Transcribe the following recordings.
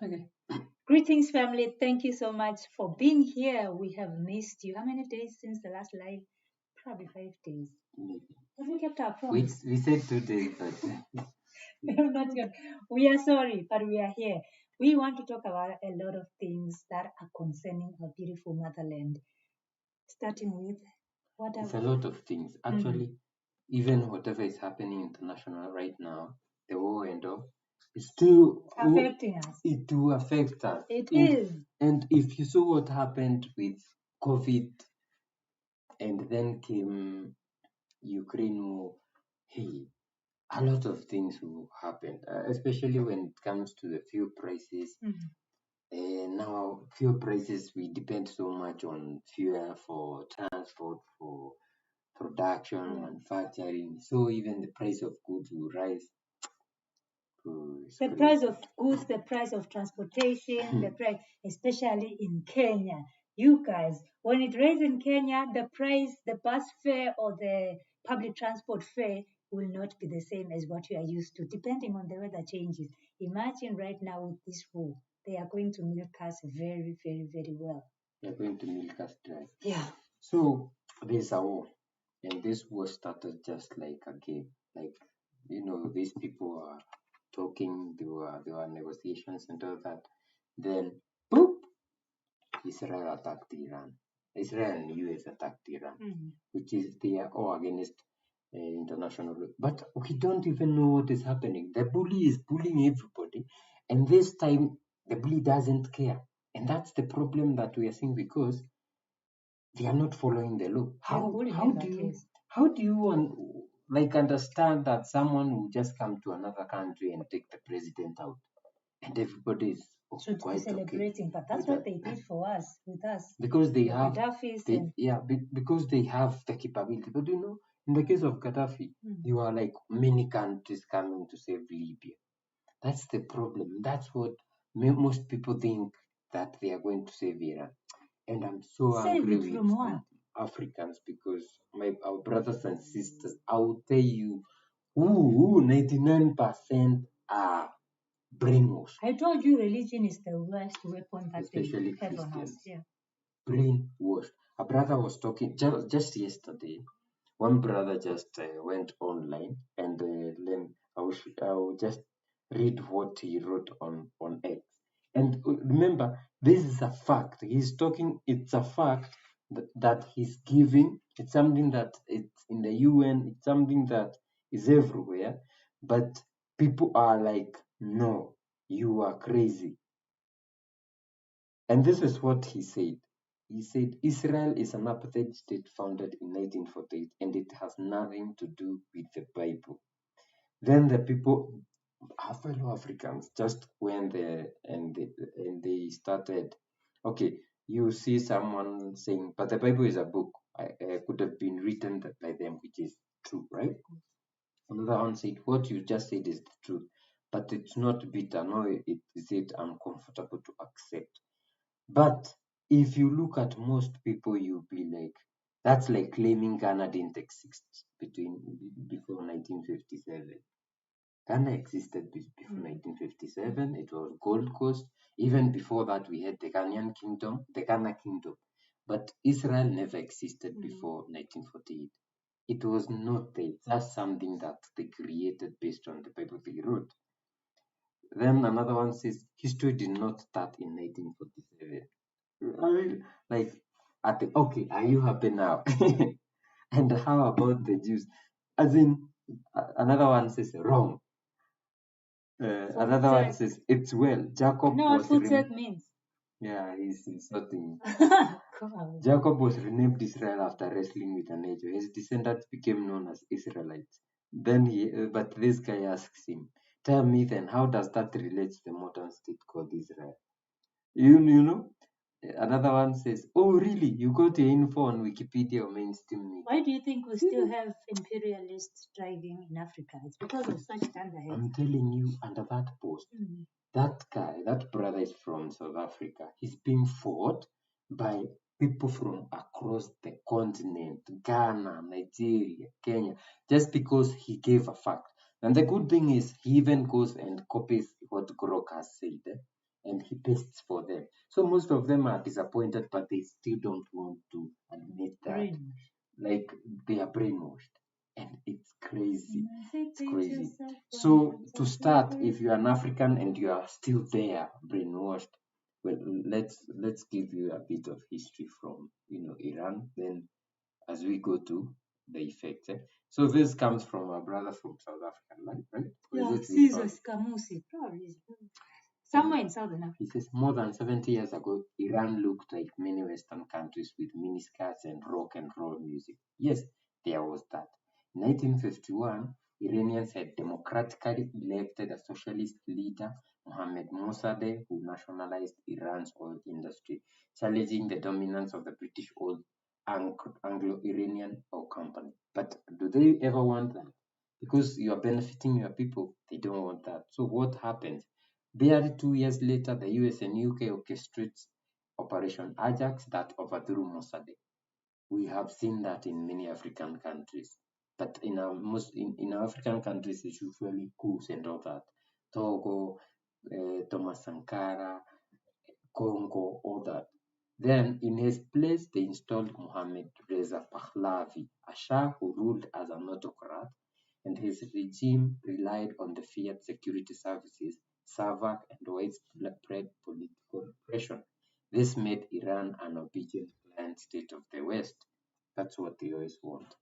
Okay. Greetings, family. Thank you so much for being here. We have missed you. How many days since the last live? Probably 5 days. Have we kept our promise? We said 2 days, but We have not yet. We are sorry, but we are here. We want to talk about a lot of things that are concerning our beautiful motherland. Starting with what it's are a lot of things. Actually, even whatever is happening international right now, the war and all, it's still affecting us? it will affect us. It and, is. And if you saw what happened with COVID, and then came Ukraine war, hey, a lot of things will happen, especially when it comes to the fuel prices. Now, fuel prices, we depend so much on fuel for transport, for production, manufacturing. So even the price of goods will rise. The price of goods, the price of transportation, the price, especially in Kenya. You guys, when it rains in Kenya, the price, the bus fare or the public transport fare will not be the same as what you are used to, depending on the weather changes. Imagine right now with this war, they are going to milk us very, very, very well. They're going to milk us dry. Yeah. So there's a war, and this war started just like a game. Like, these people are talking, there were negotiations and all that. Then, boop, Israel attacked Iran. Israel and US attacked Iran, which is they are all against international law. But we don't even know what is happening. The bully is bullying everybody, and this time the bully doesn't care, and that's the problem that we are seeing because they are not following the law. How do you understand that someone will just come to another country and take the president out, and everybody is should be celebrating, but that's what they did for us, with us. Because they have because they have the capability. But in the case of Gaddafi, you are like many countries coming to save Libya. That's the problem. That's what most people think, that they are going to save Iran. And I'm so angry with Africans because our brothers and sisters, I will tell you, 99% are brainwashed. I told you religion is the worst weapon that especially they have Christians. on us. Yeah. Brainwashed. A brother was talking just yesterday. One brother just went online, and then I will just read what he wrote on X. And remember, this is a fact. He's talking. It's a fact that he's giving. It's something that it's in the UN. It's something that is everywhere. But people are like, no, you are crazy. And this is what he said. He said, Israel is an apartheid state founded in 1948, and it has nothing to do with the Bible. Then the people, our fellow Africans, just went there and they started, okay, you see someone saying, but the Bible is a book. Could have been written by them, which is true, right? Another one said, what you just said is the truth, but it's not bitter. No, it is it uncomfortable to accept. But if you look at most people, you'll be like, that's like claiming Ghana didn't exist before 1957. Ghana existed before 1957. It was Gold Coast. Even before that, we had the Ghana Kingdom. But Israel never existed before 1948. It was not there. That's something that they created based on the Bible they wrote. Then another one says history did not start in 1947. Okay, are you happy now? And how about the Jews? As in, another one says wrong. Another one says it's well. Jacob what footstep means. Yeah, he's insulting. Jacob was renamed Israel after wrestling with an angel. His descendants became known as Israelites. Then but this guy asks him, "Tell me then, how does that relate to the modern state called Israel?" You know, another one says, "Oh, really? You got your info on Wikipedia or mainstream media?" Why do you think we still have imperialists driving in Africa? It's because of such thunderheads. I'm telling you, under that post, that guy, that brother is from South Africa. He's being fought by people from across the continent, Ghana, Nigeria, Kenya, just because he gave a fact. And the good thing is, he even goes and copies what Grok has said. and he pastes for them. So most of them are disappointed, but they still don't want to admit that. Brainwash. Like they are brainwashed. And it's crazy. It's crazy. Yourself So to start, if you're an African and you are still there, brainwashed, well, let's give you a bit of history from Iran. Then as we go to the effects. So this comes from a brother from South Africa, right? Yeah, Caesar Kamusi, probably. Somewhere in Southern Africa. He says more than 70 years ago, Iran looked like many Western countries with miniskirts and rock and roll music. Yes, there was that. In 1951, Iranians had democratically elected a socialist leader, Mohammad Mossadegh, who nationalized Iran's oil industry, challenging the dominance of the British oil Anglo-Iranian oil company. But do they ever want that? Because you are benefiting your people, they don't want that. So what happens? Barely 2 years later, the US and UK orchestrates Operation Ajax that overthrew Mossadegh. We have seen that in many African countries. But in our African countries, it's usually coups and all that. Togo, Thomas Sankara, Congo, all that. Then, in his place, they installed Mohammad Reza Pahlavi, a Shah who ruled as an autocrat, and his regime relied on the fiat security services, SAVAK, and widespread political pressure. This made Iran an obedient client state of the West. That's what they always want.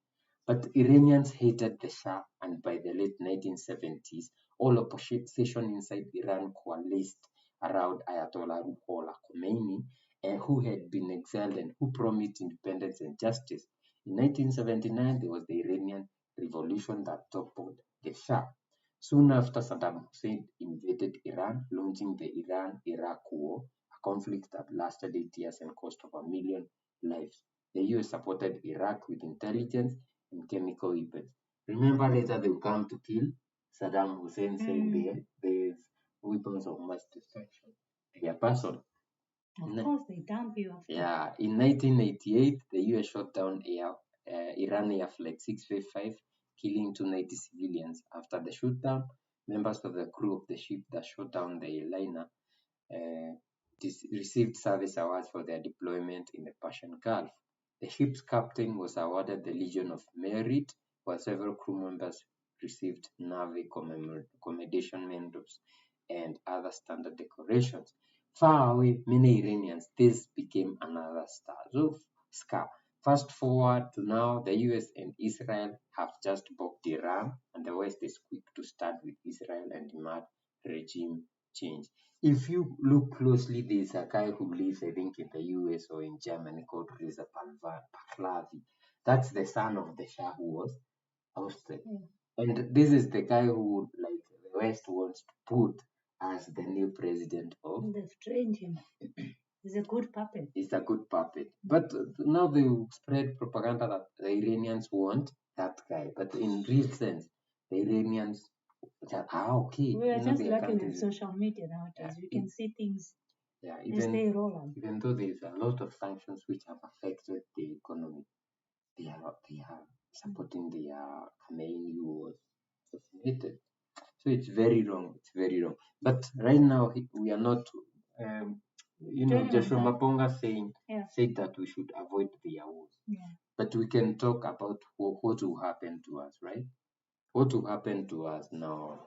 But Iranians hated the Shah, and by the late 1970s, all opposition inside Iran coalesced around Ayatollah Ruhollah Khomeini, who had been exiled and who promised independence and justice. In 1979, there was the Iranian Revolution that toppled the Shah. Soon after, Saddam Hussein invaded Iran, launching the Iran-Iraq War, a conflict that lasted 8 years and cost over 1 million lives. The US supported Iraq with intelligence and chemical weapons. Remember later they will come to kill Saddam Hussein, saying there's weapons of mass destruction. Their person. Of course, they dump you after. Yeah, in 1988, the US shot down Iran Air Flight 655, killing 290 civilians. After the shutdown, members of the crew of the ship that shot down the airliner received service awards for their deployment in the Persian Gulf. The ship's captain was awarded the Legion of Merit, while several crew members received Navy Commendation Medals and other standard decorations. Far away, many Iranians, this became another scar. Fast forward to now, the US and Israel have just booked Iran, and the West is quick to start with Israel and demand regime change. If you look closely, there's a guy who lives, I think, in the US or in Germany called Reza Pahlavi. That's the son of the Shah who was ousted. And this is the guy who, like, the West wants to put as the new president of. They've trained him. He's a good puppet. He's a good puppet. But now they spread propaganda that the Iranians want that guy. But in real sense, the Iranians okay. We are just lucky with social media nowadays. We can see things as they roll on. Even though there's a lot of sanctions which have affected the economy, they are supporting the Khamenei who was assassinated. So it's very wrong. It's very wrong. But right now we are not. Joshua Maponga said that we should avoid the wars. Yeah. But we can talk about what will happen to us, right? What will happen to us now?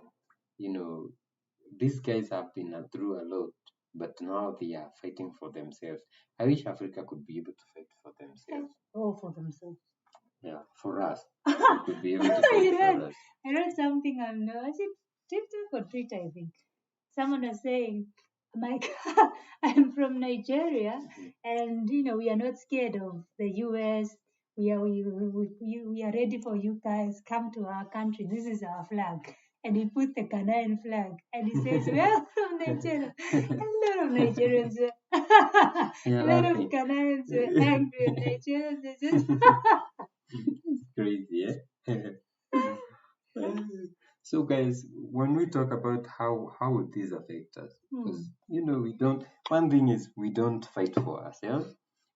These guys have been through a lot, but now they are fighting for themselves. I wish Africa could be able to fight for themselves. Oh, for themselves. Yeah, for us. We could be able to fight for us. I read something on TikTok or Twitter, I think. Someone was saying, I'm from Nigeria, and we are not scared of the US. We are ready for you guys. Come to our country. This is our flag. And he put the Ghanaian flag, and he says, "We are from Nigeria." A lot of Nigerians, a lot of Ghanaians were angry, and Nigerians just. It's crazy, eh? So, guys, when we talk about how would this affect us, because we don't. One thing is we don't fight for us, yeah.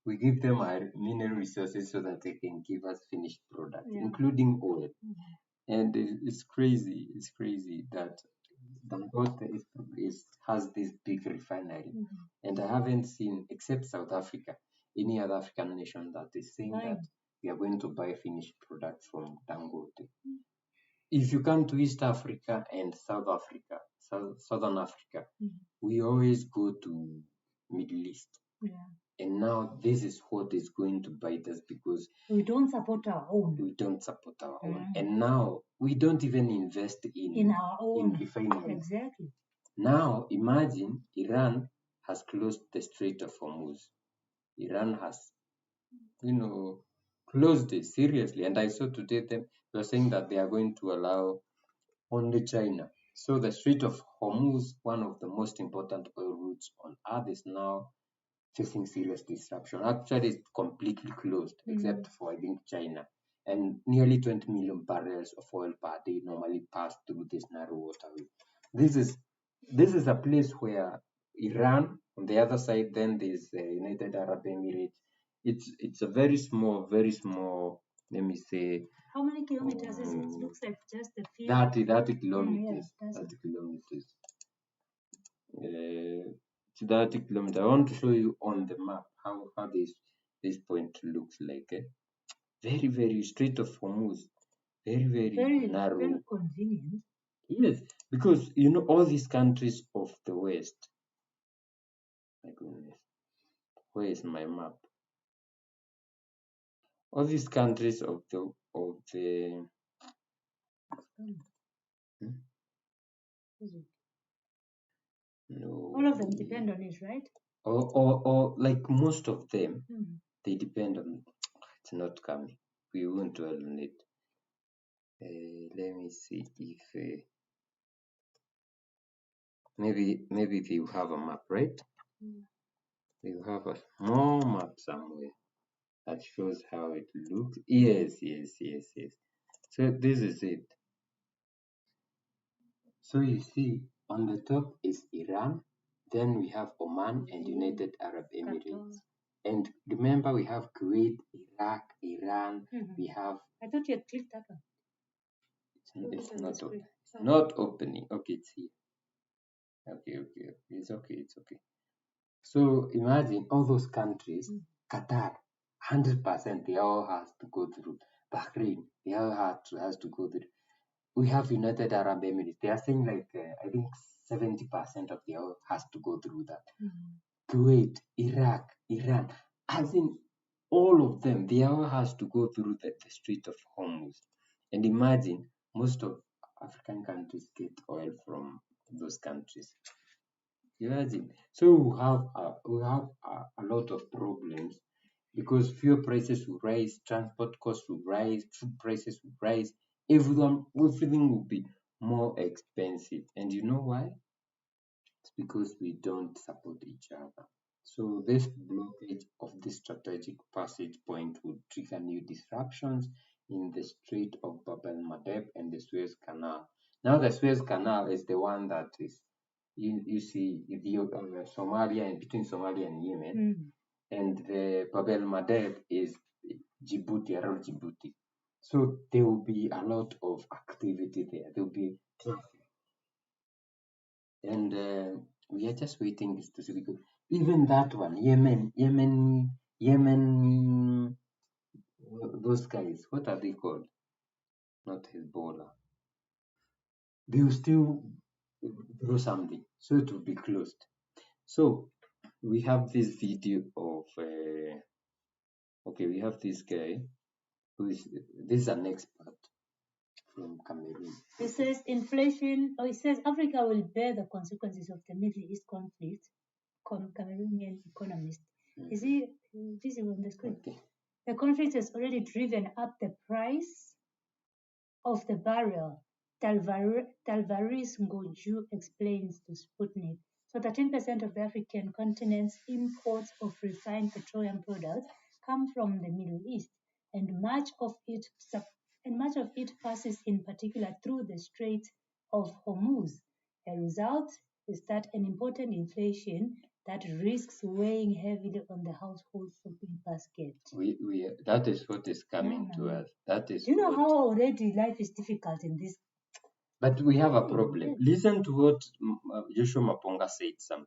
We give them our mineral resources so that they can give us finished products, including oil. And it's crazy. It's crazy that Dangote has this big refinery, and I haven't seen, except South Africa, any other African nation that is saying that we are going to buy finished products from Dangote. If you come to East Africa and Southern Africa, we always go to Middle East. Yeah. And now this is what is going to bite us because we don't support our own. We don't support our own. And now we don't even invest in our own refineries. Exactly. Now imagine Iran has closed the Strait of Hormuz. Iran has, closed it seriously. And I saw today them were saying that they are going to allow only China. So the Strait of Hormuz, one of the most important oil routes on earth, is now facing serious disruption. Actually, it's completely closed, except for, I think, China. And nearly 20 million barrels of oil per day normally pass through this narrow waterway. This is a place where Iran, on the other side, then there's the United Arab Emirates. It's a very small, let me say. How many kilometers is it? It looks like just a few. 30 kilometers. 30 kilometers. 30 kilometers. I want to show you on the map how this point looks like. Very, very Strait of Hormuz. Very narrow. Very convenient. Yes, because all these countries of the West. My goodness, where is my map? All these countries of the No. All of them depend on it, right? Or like most of them, they depend on. It's not coming. We won't dwell on it. Let me see if maybe they will have a map, right? They will have a small map somewhere that shows how it looks. Yes. So this is it. So you see, on the top is Iran, then we have Oman and United Arab Emirates. And remember, we have Kuwait, Iraq, Iran. We have. I thought you had clicked that one. It's not open. Not opening. Okay, it's here. Okay. It's okay. So imagine all those countries. Qatar, 100%, they all have to go through. Bahrain, they all has to go through. We have United Arab Emirates. They are saying like I think 70% of the oil has to go through that. Kuwait, Iraq, Iran, as in all of them, they all has to go through the Strait of Hormuz. And imagine most of African countries get oil from those countries. Imagine. So we have a lot of problems because fuel prices will rise, transport costs will rise, food prices will rise, everything will be more expensive. And you know why? It's because we don't support each other. So this blockage of this strategic passage point would trigger new disruptions in the Strait of Bab el-Mandeb and the Suez Canal. Now the Suez Canal is the one that is you see Somalia and between Somalia and Yemen, and the Bab el-Mandeb is Djibouti, around Djibouti. So there will be a lot of activity there. There will be traffic. And we are just waiting to see because even that one, Yemen, those guys, what are they called? Not Hezbollah. They will still do something, so it will be closed. So we have this video of we have this guy this is an expert from Cameroon. It says inflation, it says Africa will bear the consequences of the Middle East conflict. Cameroonian economist. Is he visible on the screen? Okay. The conflict has already driven up the price of the barrel. Talvaris Ngoju explains to Sputnik. So 13% of the African continent's imports of refined petroleum products come from the Middle East, and much of it passes in particular through the Strait of Hormuz. The result is that an important inflation that risks weighing heavily on the household shopping basket. That is what is coming to us. That is. Do you know how already life is difficult in this? But we have a problem. Listen to what Joshua Maponga said something.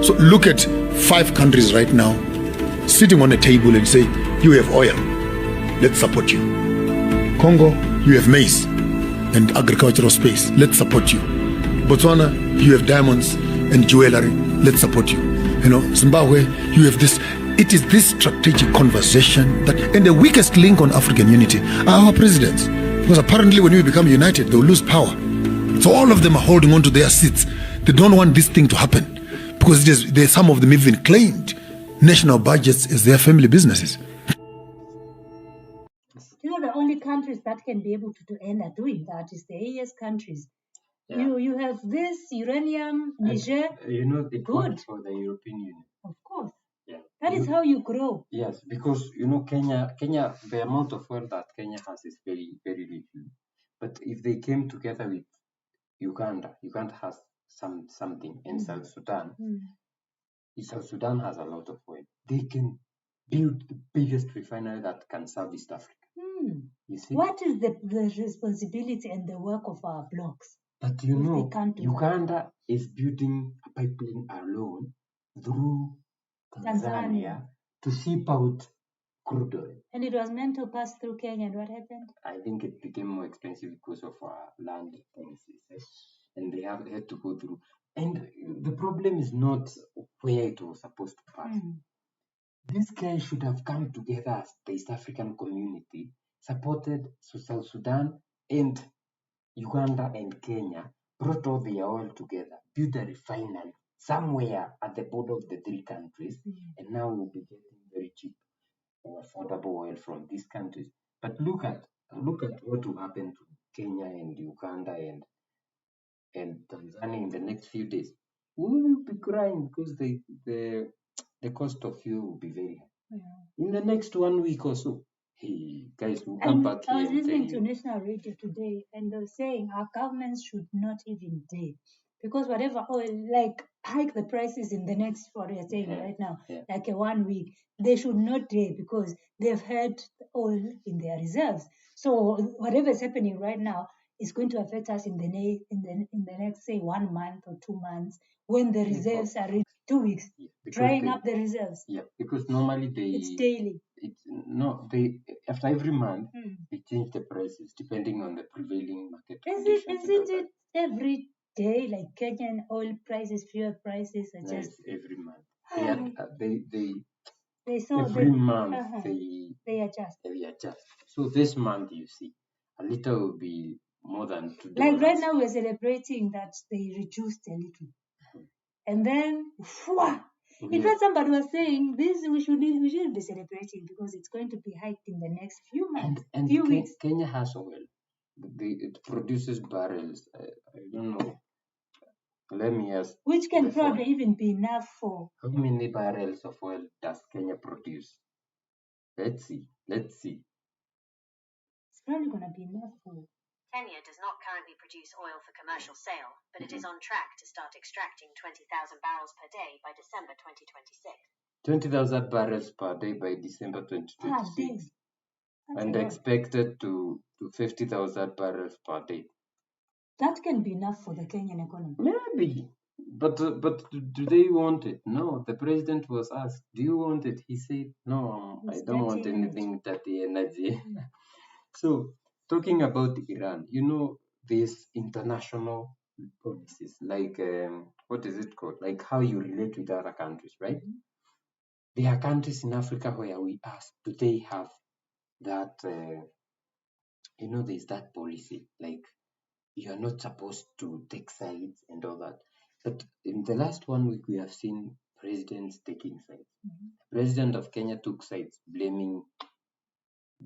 So look at 5 countries right now sitting on a table and say, you have oil, let's support you. Congo, you have maize and agricultural space, let's support you. Botswana, you have diamonds and jewelry, let's support you. Zimbabwe, you have this. It is this strategic conversation that, and the weakest link on African unity are our presidents. Because apparently when we become united, they'll lose power. So all of them are holding on to their seats. They don't want this thing to happen. Because some of them even claimed national budgets as their family businesses. The only countries that can be able to end up doing that is the AES countries. Yeah. You have this uranium, Niger. It good for the European Union. Of course. Yeah. That is how you grow. Yes, because Kenya, the amount of oil that Kenya has is very, very little. But if they came together with Uganda has something, and South Sudan. South Sudan has a lot of oil. They can build the biggest refinery that can serve East Africa. You see? What is the responsibility and the work of our blocks? But Uganda is building a pipeline alone through Tanzania to ship out crude oil. And it was meant to pass through Kenya, and what happened? I think it became more expensive because of land policies. And they had to go through. And the problem is not where it was supposed to pass. These guys should have come together as the East African community, supported South Sudan and Uganda and Kenya, brought all their oil together, built a refinery somewhere at the border of the 3 countries, and now we'll be getting very cheap or affordable oil from these countries. But look at what will happen to Kenya and Uganda and Tanzania in the next few days. We will be crying because the cost of fuel will be very high. In the next 1 week or so, hey guys, we'll come back here. I was listening to national radio today, and they were saying our governments should not even dare, because whatever oil, like hike the prices in the next, what we are saying right now, like a 1 week, they should not dare, because they've had oil in their reserves. So whatever is happening right now is going to affect us in the next, say, 1 month or 2 months, when the reserves are ready. 2 weeks, drying up the reserves. Yeah, because normally it's daily. After every month they change the prices depending on the prevailing market conditions. Isn't it every day, like Kenyan oil prices, fuel prices are just every month? Every month they adjust. They adjust. So this month, you see, a liter will be more than $2. Like right now, we're celebrating that they reduced a little, and then in fact, somebody was saying this we shouldn't be celebrating, because it's going to be hiked in the next few months, and few weeks. Kenya has oil. It produces barrels. I don't know. Let me ask. Which can probably even be enough for. How many barrels of oil does Kenya produce? Let's see. It's probably going to be enough for. Kenya does not currently produce oil for commercial sale, but it is on track to start extracting 20,000 barrels per day by December 2026. 20,000 barrels per day by December 2026. And expected to 50,000 barrels per day. That can be enough for the Kenyan economy. Maybe. But do they want it? No, the president was asked, do you want it? He said, no, I don't want anything dirty energy. So, talking about Iran, these international policies, like, what is it called? Like how you relate with other countries, right? There are countries in Africa where we ask, do they have that, there's that policy, like you are not supposed to take sides and all that. But in the last 1 week, we have seen presidents taking sides. President of Kenya took sides, blaming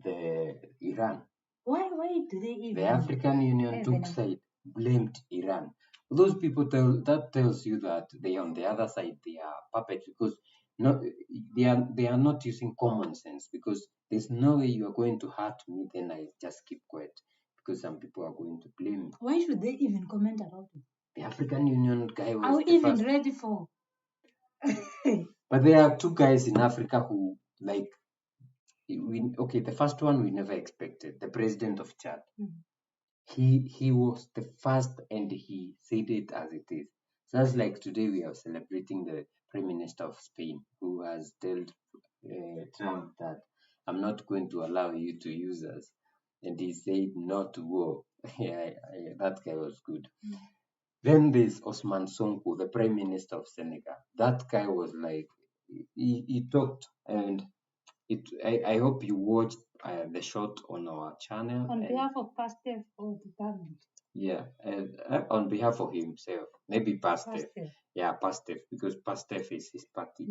the Iran. Why do they even? The African Union took side, blamed Iran. Those people tells you that they on the other side they are puppets, because they are not using common sense, because there's no way you are going to hurt me, then I just keep quiet, because some people are going to blame me. Why should they even comment about it? The African Union guy was Are we the even first. ready for? But there are two guys in Africa who the first one we never expected, the president of Chad. He was the first, and he said it as it is. So that's like today we are celebrating the Prime Minister of Spain, who has told Trump that I'm not going to allow you to use us, and he said no to war. That guy was good. Then there's Osman Sonko, the Prime Minister of Senegal. That guy was like, he talked, and I hope you watched the shot on our channel. On behalf of Pastor or the government. Yeah, on behalf of himself, maybe Pastor. Yeah, Pastor, because Pastor is his party.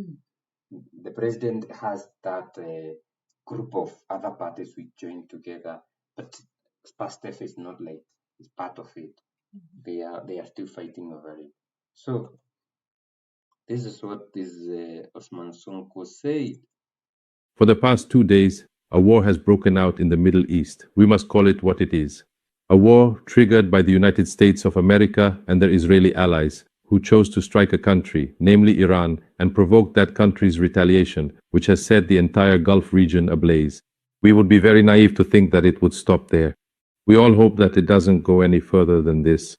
The president has that group of other parties which join together, but Pastor is not like is part of it. They are still fighting over it. So this is what this Osman Sonko said. For the past 2 days, a war has broken out in the Middle East. We must call it what it is. A war triggered by the United States of America and their Israeli allies, who chose to strike a country, namely Iran, and provoke that country's retaliation, which has set the entire Gulf region ablaze. We would be very naive to think that it would stop there. We all hope that it doesn't go any further than this.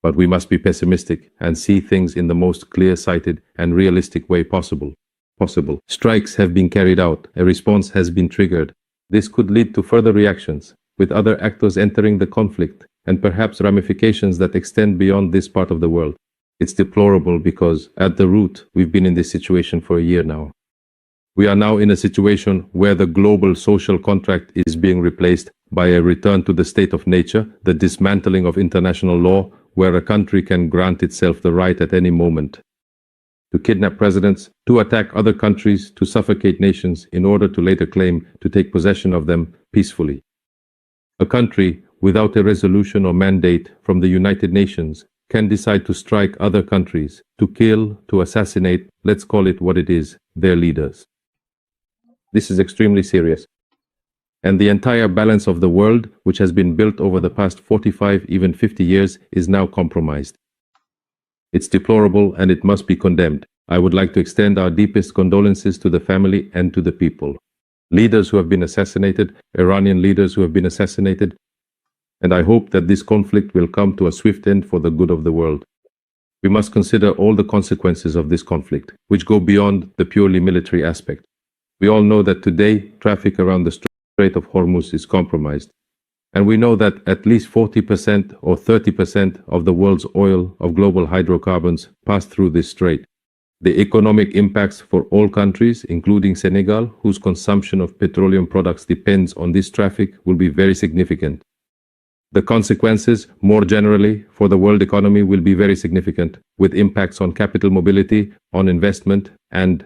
But we must be pessimistic and see things in the most clear-sighted and realistic way possible. Strikes have been carried out, a response has been triggered. This could lead to further reactions, with other actors entering the conflict, and perhaps ramifications that extend beyond this part of the world. It's deplorable because, at the root, we've been in this situation for a year now. We are now in a situation where the global social contract is being replaced by a return to the state of nature, the dismantling of international law, where a country can grant itself the right at any moment to kidnap presidents, to attack other countries, to suffocate nations in order to later claim to take possession of them peacefully. A country without a resolution or mandate from the United Nations can decide to strike other countries, to kill, to assassinate, let's call it what it is, their leaders. This is extremely serious. And the entire balance of the world, which has been built over the past 45, even 50 years, is now compromised. It's deplorable and it must be condemned. I would like to extend our deepest condolences to the family and to the people. Leaders who have been assassinated, Iranian leaders who have been assassinated, and I hope that this conflict will come to a swift end for the good of the world. We must consider all the consequences of this conflict, which go beyond the purely military aspect. We all know that today, traffic around the Strait of Hormuz is compromised. And we know that at least 40% or 30% of the world's oil of global hydrocarbons pass through this strait. The economic impacts for all countries, including Senegal, whose consumption of petroleum products depends on this traffic, will be very significant. The consequences, more generally, for the world economy will be very significant, with impacts on capital mobility, on investment, and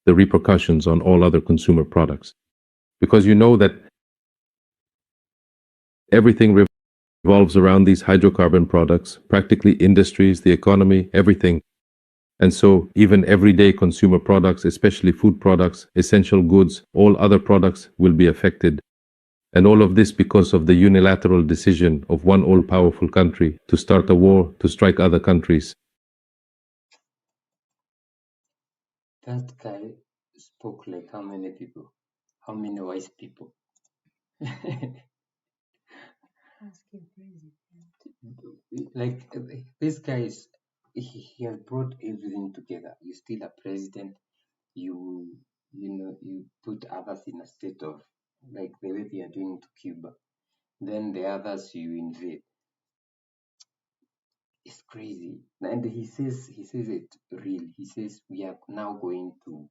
the repercussions on all other consumer products. Because you know that everything revolves around these hydrocarbon products, practically industries, the economy, everything. And so even everyday consumer products, especially food products, essential goods, all other products will be affected. And all of this because of the unilateral decision of one all-powerful country to start a war to strike other countries. That guy spoke like how many people? How many wise people? Like this guy is, he has brought everything together. You still a president, you put others in a state of like the way they are doing to Cuba, then the others you invade. It's crazy. And he says it real. He says we are now going to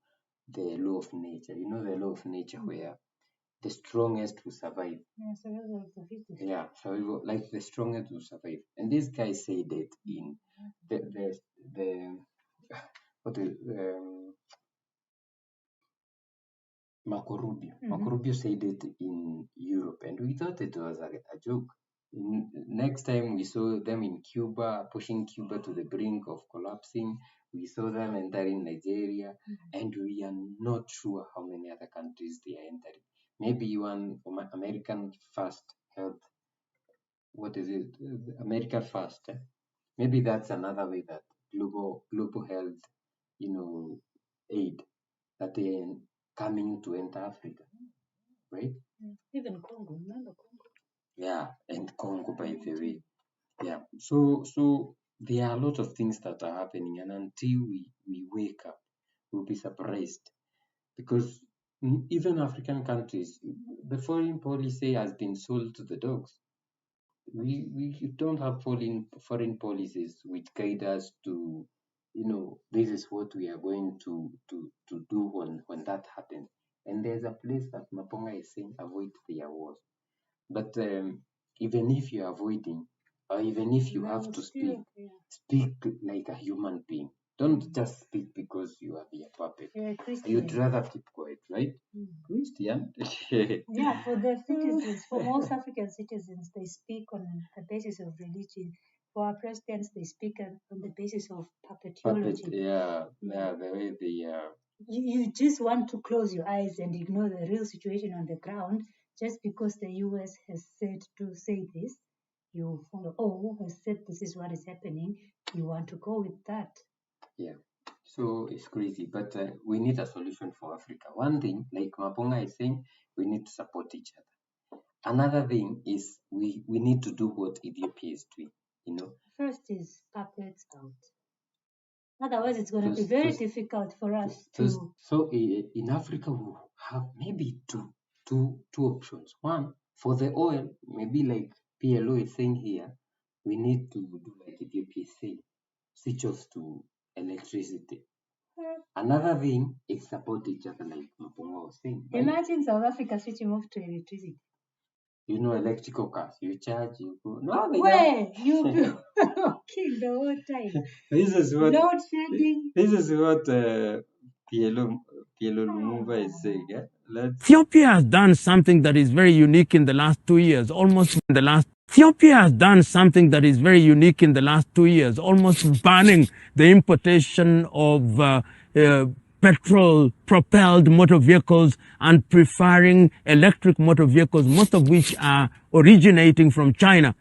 the law of nature. You know, the law of nature where the strongest will survive. Yeah, survival of the fittest. Yeah, survival, like the strongest will survive. And this guy said it in the what is Marco Rubio. Marco Rubio said it in Europe, and we thought it was a joke. Next time we saw them in Cuba, pushing Cuba to the brink of collapsing. We saw them entering Nigeria, and we are not sure how many other countries they are entering. Maybe one American First Health, what is it? America First. Maybe that's another way that global health, aid that they are coming to enter Africa, right? Even Congo, remember Congo? Yeah, and Congo, by the way. Yeah. So there are a lot of things that are happening, and until we wake up, we'll be surprised, because even African countries, the foreign policy has been sold to the dogs. We don't have foreign policies which guide us to, this is what we are going to do when that happens. And there's a place that Maponga is saying, avoid their wars. But even if you're avoiding, or even if you have to speak like a human being. Don't just speak because you are their puppet. You're a Christian. You'd rather keep quiet, right? Christian? Yeah, for the citizens, for most African citizens, they speak on the basis of religion. For our presidents, they speak on the basis of puppetology. The way they You just want to close your eyes and ignore the real situation on the ground just because the US has said to say this. You follow, who has said this is what is happening. You want to go with that. Yeah. So it's crazy, but we need a solution for Africa. One thing, like Maponga is saying, we need to support each other. Another thing is we need to do what Ethiopia is doing, First is puppets out. Otherwise, it's going to be very difficult for us to. So in Africa, we have maybe two options. One, for the oil, maybe like PLO is saying here, we need to do like Ethiopia is saying, switch off to electricity. Another thing is support each other, like Maponga was saying. Right? Imagine South Africa switching off to electricity. Electrical cars, you charge, you go. No, where you be working the whole time. This is what load shedding. This is what PLO Lumumba is saying. Yeah? Ethiopia has done something that is very unique in the last 2 years, Ethiopia has done something that is very unique in the last 2 years, almost banning the importation of petrol-propelled motor vehicles and preferring electric motor vehicles, most of which are originating from China,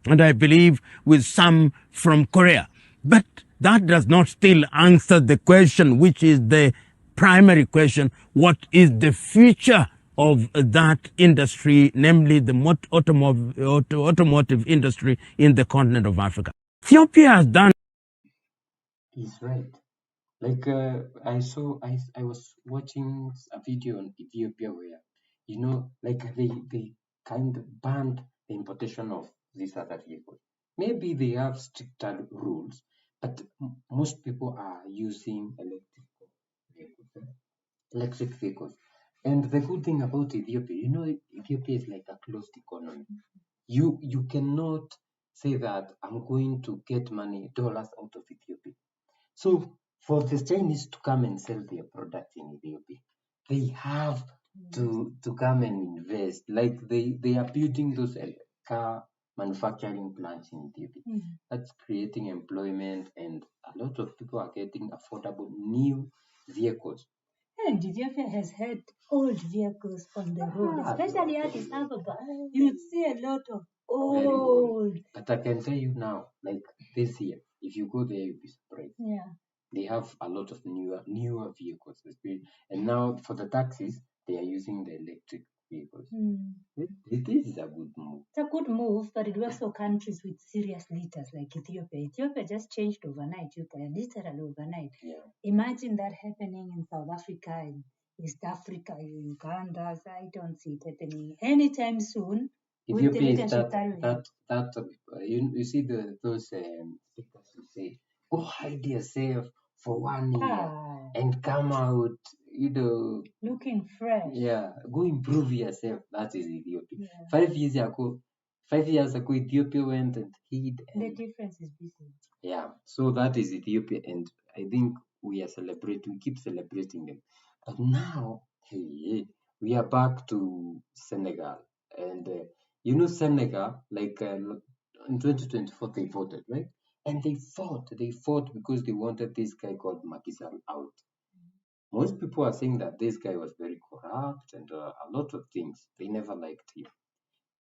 and I believe with some from Korea. But that does not still answer the question, which is the primary question: what is the future of that industry, namely the automotive industry in the continent of Africa? Ethiopia has done. He's right. Like I was watching a video on Ethiopia where, like they kind of banned the importation of these other vehicles. Maybe they have stricter rules, but most people are using electric vehicles. And the good thing about Ethiopia, Ethiopia is like a closed economy. You cannot say that I'm going to get dollars out of Ethiopia. So for the Chinese to come and sell their products in Ethiopia, they have to come and invest. Like they are building those car manufacturing plants in Ethiopia. That's creating employment, and a lot of people are getting affordable new vehicles. And Ethiopia has had old vehicles on the road, especially Addis Ababa. You'd see a lot of old. But I can tell you now, like this year, if you go there, you'll be surprised. Yeah. They have a lot of newer vehicles. And now for the taxis, they are using the electric vehicles. This is a good move. It's a good move, but it works for countries with serious leaders like Ethiopia. Ethiopia just changed overnight, literally overnight. Yeah. Imagine that happening in South Africa, in East Africa, in Uganda. I don't see it happening anytime soon. Ethiopia is that you see those speakers who say, go hide yourself for 1 year and come out Looking fresh. Yeah, go improve yourself. That is Ethiopia. Yeah. 5 years ago, Ethiopia went and hid. The And difference is visible. yeah, so that is Ethiopia, and I think we keep celebrating them. But now, hey, we are back to Senegal, and Senegal, like in 2024 they voted, right? And they fought because they wanted this guy called Macky Sall out. Most people are saying that this guy was very corrupt and a lot of things. They never liked him.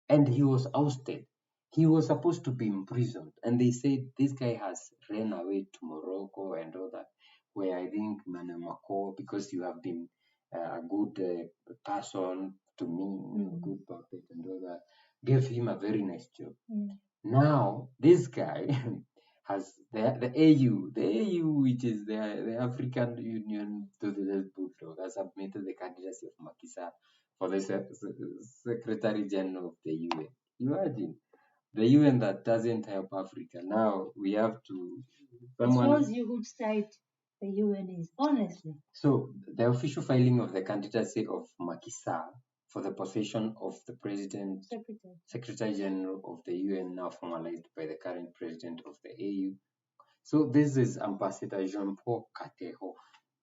And he was ousted. He was supposed to be imprisoned. And they said this guy has ran away to Morocco and all that. Where I think Manamako, because you have been a good person to me, good puppet and all that, gave him a very nice job. Now, this guy has the AU, which is the African Union to the Bulldog, has submitted the candidacy of Macky Sall for the Secretary General of the UN. Imagine the UN that doesn't help Africa. Now we have to. It shows you which side the UN is, honestly. So the official filing of the candidacy of Macky Sall for the position of the Secretary General of the UN, now formalized by the current president of the AU. So this is Ambassador Jean-Paul Kateho.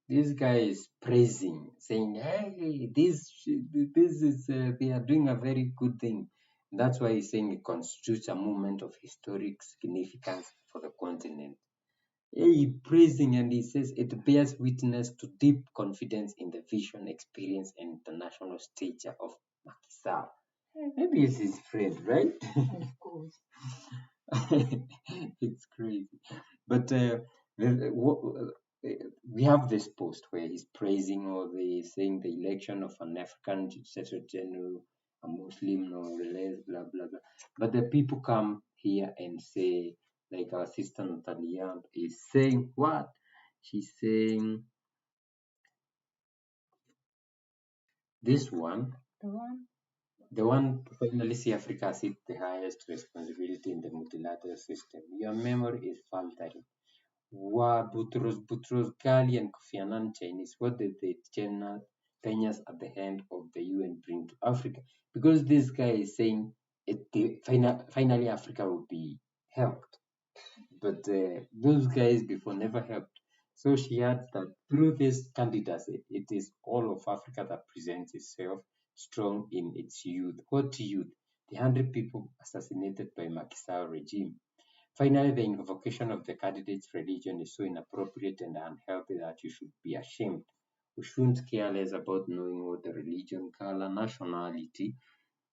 This guy is praising, saying, "Hey, this is they are doing a very good thing." That's why he's saying it constitutes a moment of historic significance for the continent. He praising, and he says it bears witness to deep confidence in the vision, experience, and international stature of Macky Sall. Maybe it's his friend, right? Of course. It's crazy. But we have this post where he's praising or saying the election of an African Secretary General, a Muslim, no less, blah, blah, blah. But the people come here and say, like our sister Natalia is saying, what? She's saying this one. The one finally see Africa seek the highest responsibility in the multilateral system. Your memory is faltering. Boutros Ghali and Kofi Annan Chinese, what did the Kenyans at the hand of the UN bring to Africa? Because this guy is saying finally Africa will be helped. But those guys before never helped. So she adds that through this candidacy, it is all of Africa that presents itself strong in its youth. What youth? The 100 people assassinated by Macky Sall regime. Finally, the invocation of the candidate's religion is so inappropriate and unhealthy that you should be ashamed. We shouldn't care less about knowing what the religion, color, nationality,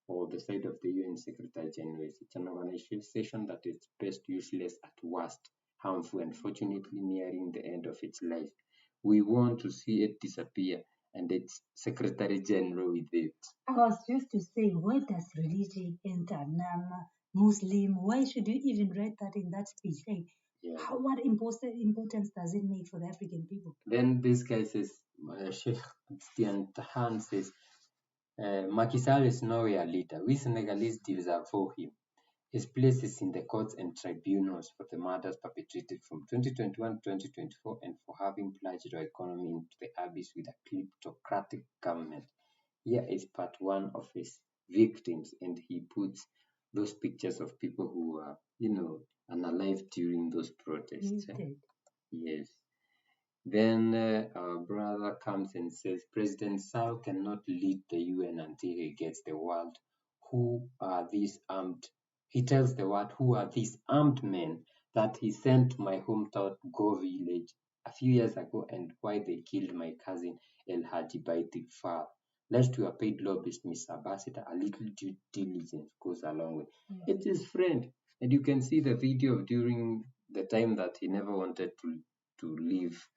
or the side of the UN Secretary General is. It's an organization that is best useless at worst, harmful, and fortunately nearing the end of its life. We want to see it disappear and its Secretary General with it. I was just to say, where does religion enter? Muslim, why should you even write that in that speech? Like, what importance does it make for the African people? Then this guy says, Sheikh Tian Tahan says, Macky Sall is now a leader. We Senegalese deserve for him. His place is in the courts and tribunals for the murders perpetrated from 2021 to 2024 and for having plunged our economy into the abyss with a kleptocratic government. Here is part one of his victims, and he puts those pictures of people who were, unalive during those protests. Yes. Then our brother comes and says, President Sall cannot lead the UN until he gets the world. Who are these armed? He tells the world, who are these armed men that he sent to my hometown Go village a few years ago, and why they killed my cousin El Haji Baitik Far. Lest you are paid lobbyist, Miss Ambassador, a little due diligence goes a long way. It's his friend. And you can see the video of during the time that he never wanted to leave,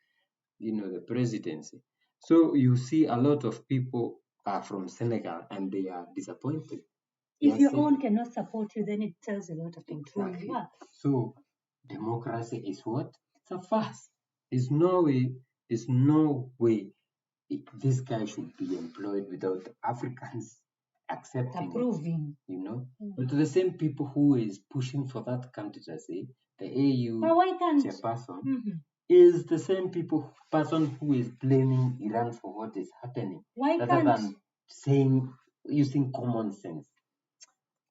the presidency. So you see a lot of people are from Senegal and they are disappointed. If your own cannot support you, then it tells a lot about Exactly. who you are. So democracy is what? It's a farce. There's no way this guy should be employed without Africans accepting approving it, But to the same people who is pushing for that candidacy, the AU but why can't chairperson, is the same person who is blaming Iran for what is happening, Why rather can't than using common sense.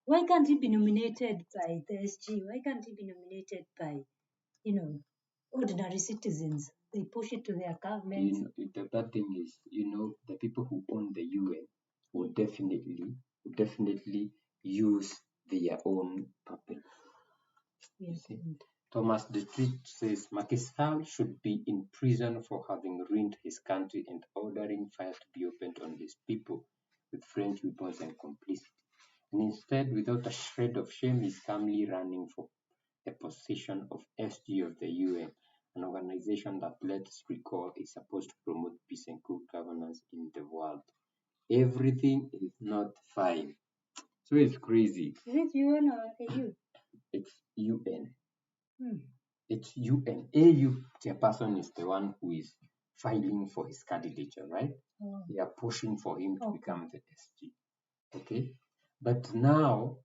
why can't he be nominated by the SG? Why can't he be nominated by, ordinary citizens? They push it to their governments. The bad thing is, the people who own the UN would definitely use their own puppet. You Yes. see? Thomas the Tweet says Macky Sall should be in prison for having ruined his country and ordering fire to be opened on his people with French weapons and complicity. And instead, without a shred of shame, he's calmly running for the position of SG of the UN, an organization that, let's recall, is supposed to promote peace and good governance in the world. Everything is not fine. So it's crazy. Is it UN or AU? It's UN. Hmm. It's UN. AU chairperson is the one who is filing for his candidature, right? Oh. They are pushing for him to Okay. become the SG. Okay? But now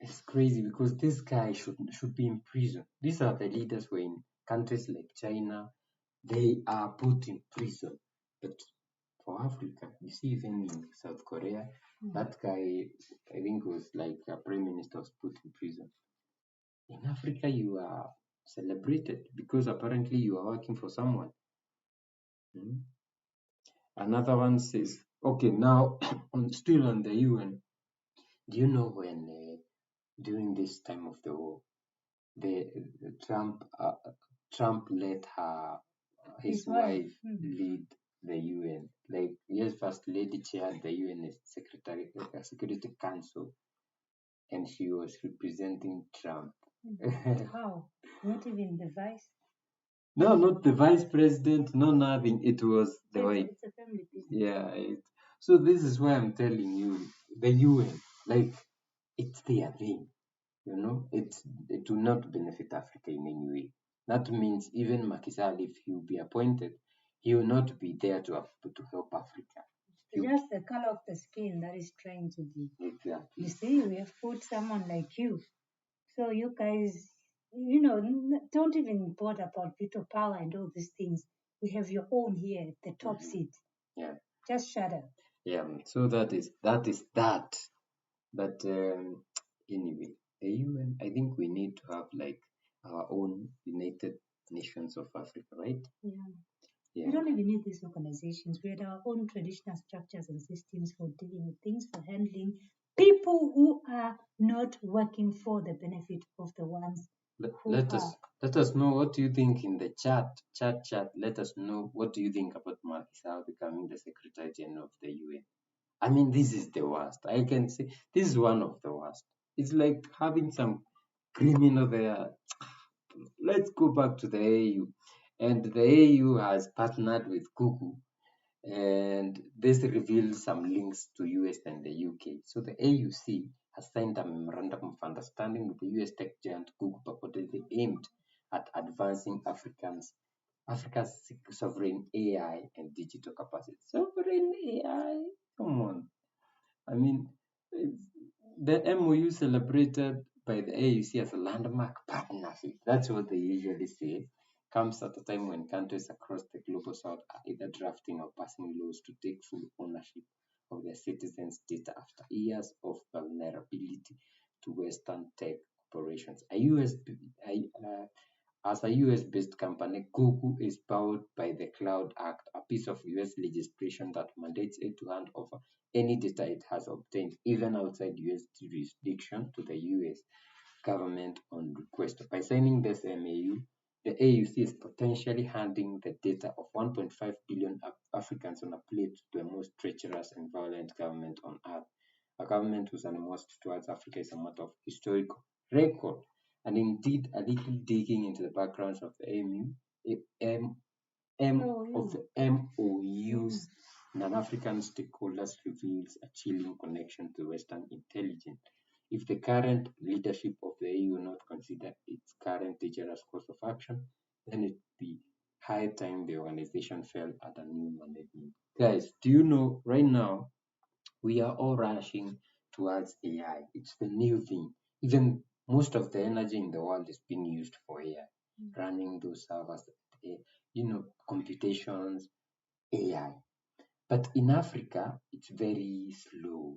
it's crazy because this guy should be in prison. These are the leaders who are in countries like China. They are put in prison. But for Africa, you see, even in South Korea, that guy, I think, was like a prime minister, was put in prison. In Africa, you are celebrated because apparently you are working for someone. Another one says, okay, now still on the UN. Do you know when during this time of the war, Trump let his wife lead the UN. Like, yes, first lady chaired the UN Security Council, and she was representing Trump. How? Not even the vice? No, not the vice president, no nothing. It was the wife. It's a family business. Yeah. So this is why I'm telling you, the UN, like, it's their thing. It will not benefit Africa in any way. That means even Macky Sall, if he will be appointed, he will not be there to help Africa. Just the color of the skin that is trying to be. Exactly. You see, we have put someone like you. So you guys, don't even bother about veto power and all these things. We have your own here at the top seat. Yeah. Just shut up. Yeah. So that is that. But anyway, the UN, I think we need to have like our own United Nations of Africa, right? Yeah. We don't even need these organizations. We had our own traditional structures and systems for dealing with things, for handling people who are not working for the benefit of the ones Let us know what you think in the chat. Let us know what do you think about Macky Sall becoming the Secretary General of the UN. I mean, this is the worst. I can say this is one of the worst. It's like having some criminal there. Let's go back to the AU. And the AU has partnered with Google, and this reveals some links to US and the UK. So the AUC has signed a memorandum of understanding with the US tech giant Google, purportedly aimed at advancing Africa's sovereign AI and digital capacity. Sovereign AI? Come on. I mean, the MOU celebrated by the AUC as a landmark partnership. That's what they usually say. Comes at a time when countries across the global south are either drafting or passing laws to take full ownership of their citizens' data after years of vulnerability to Western tech operations. As a US-based company, Google is bound by the Cloud Act, a piece of US legislation that mandates it to hand over any data it has obtained, even outside US jurisdiction, to the US government on request. By signing this MAU, the AUC is potentially handing the data of 1.5 billion Africans on a plate to the most treacherous and violent government on earth. A government whose animosity towards Africa is a matter of historical record. And indeed, a little digging into the backgrounds of the MOU's non-African stakeholders reveals a chilling connection to Western intelligence. If the current leadership of the AU will not consider its current dangerous course of action, then it would be high time the organization fell at a new management. Guys, do you know right now we are all rushing towards AI? It's the new thing. Even most of the energy in the world is being used for AI. running those servers, computations, AI. But in Africa, it's very slow.